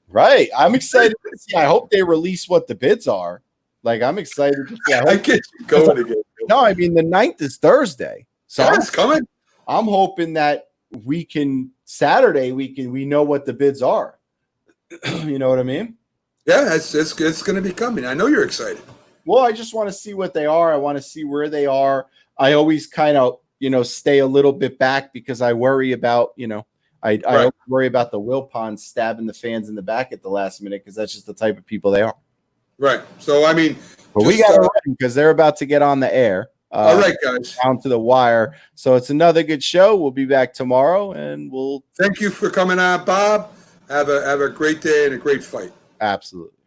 Right. I'm excited to see. I hope they release what the bids are. Like, I'm excited to see. I get you going again. No, I mean, the 9th is Thursday. So it's coming. I'm hoping that Saturday, we know what the bids are. You know what I mean? Yeah, it's going to be coming. I know you're excited. Well, I just want to see what they are. I want to see where they are. I always kind of, you know, stay a little bit back because I worry about, you know, I worry about the Wilpons stabbing the fans in the back at the last minute because that's just the type of people they are. Right. So, I mean. But we got to run because they're about to get on the air. All right, guys. Down to the wire. So it's another good show. We'll be back tomorrow, and we'll. Thank you for coming on, Bob. Have a great day and a great fight. Absolutely.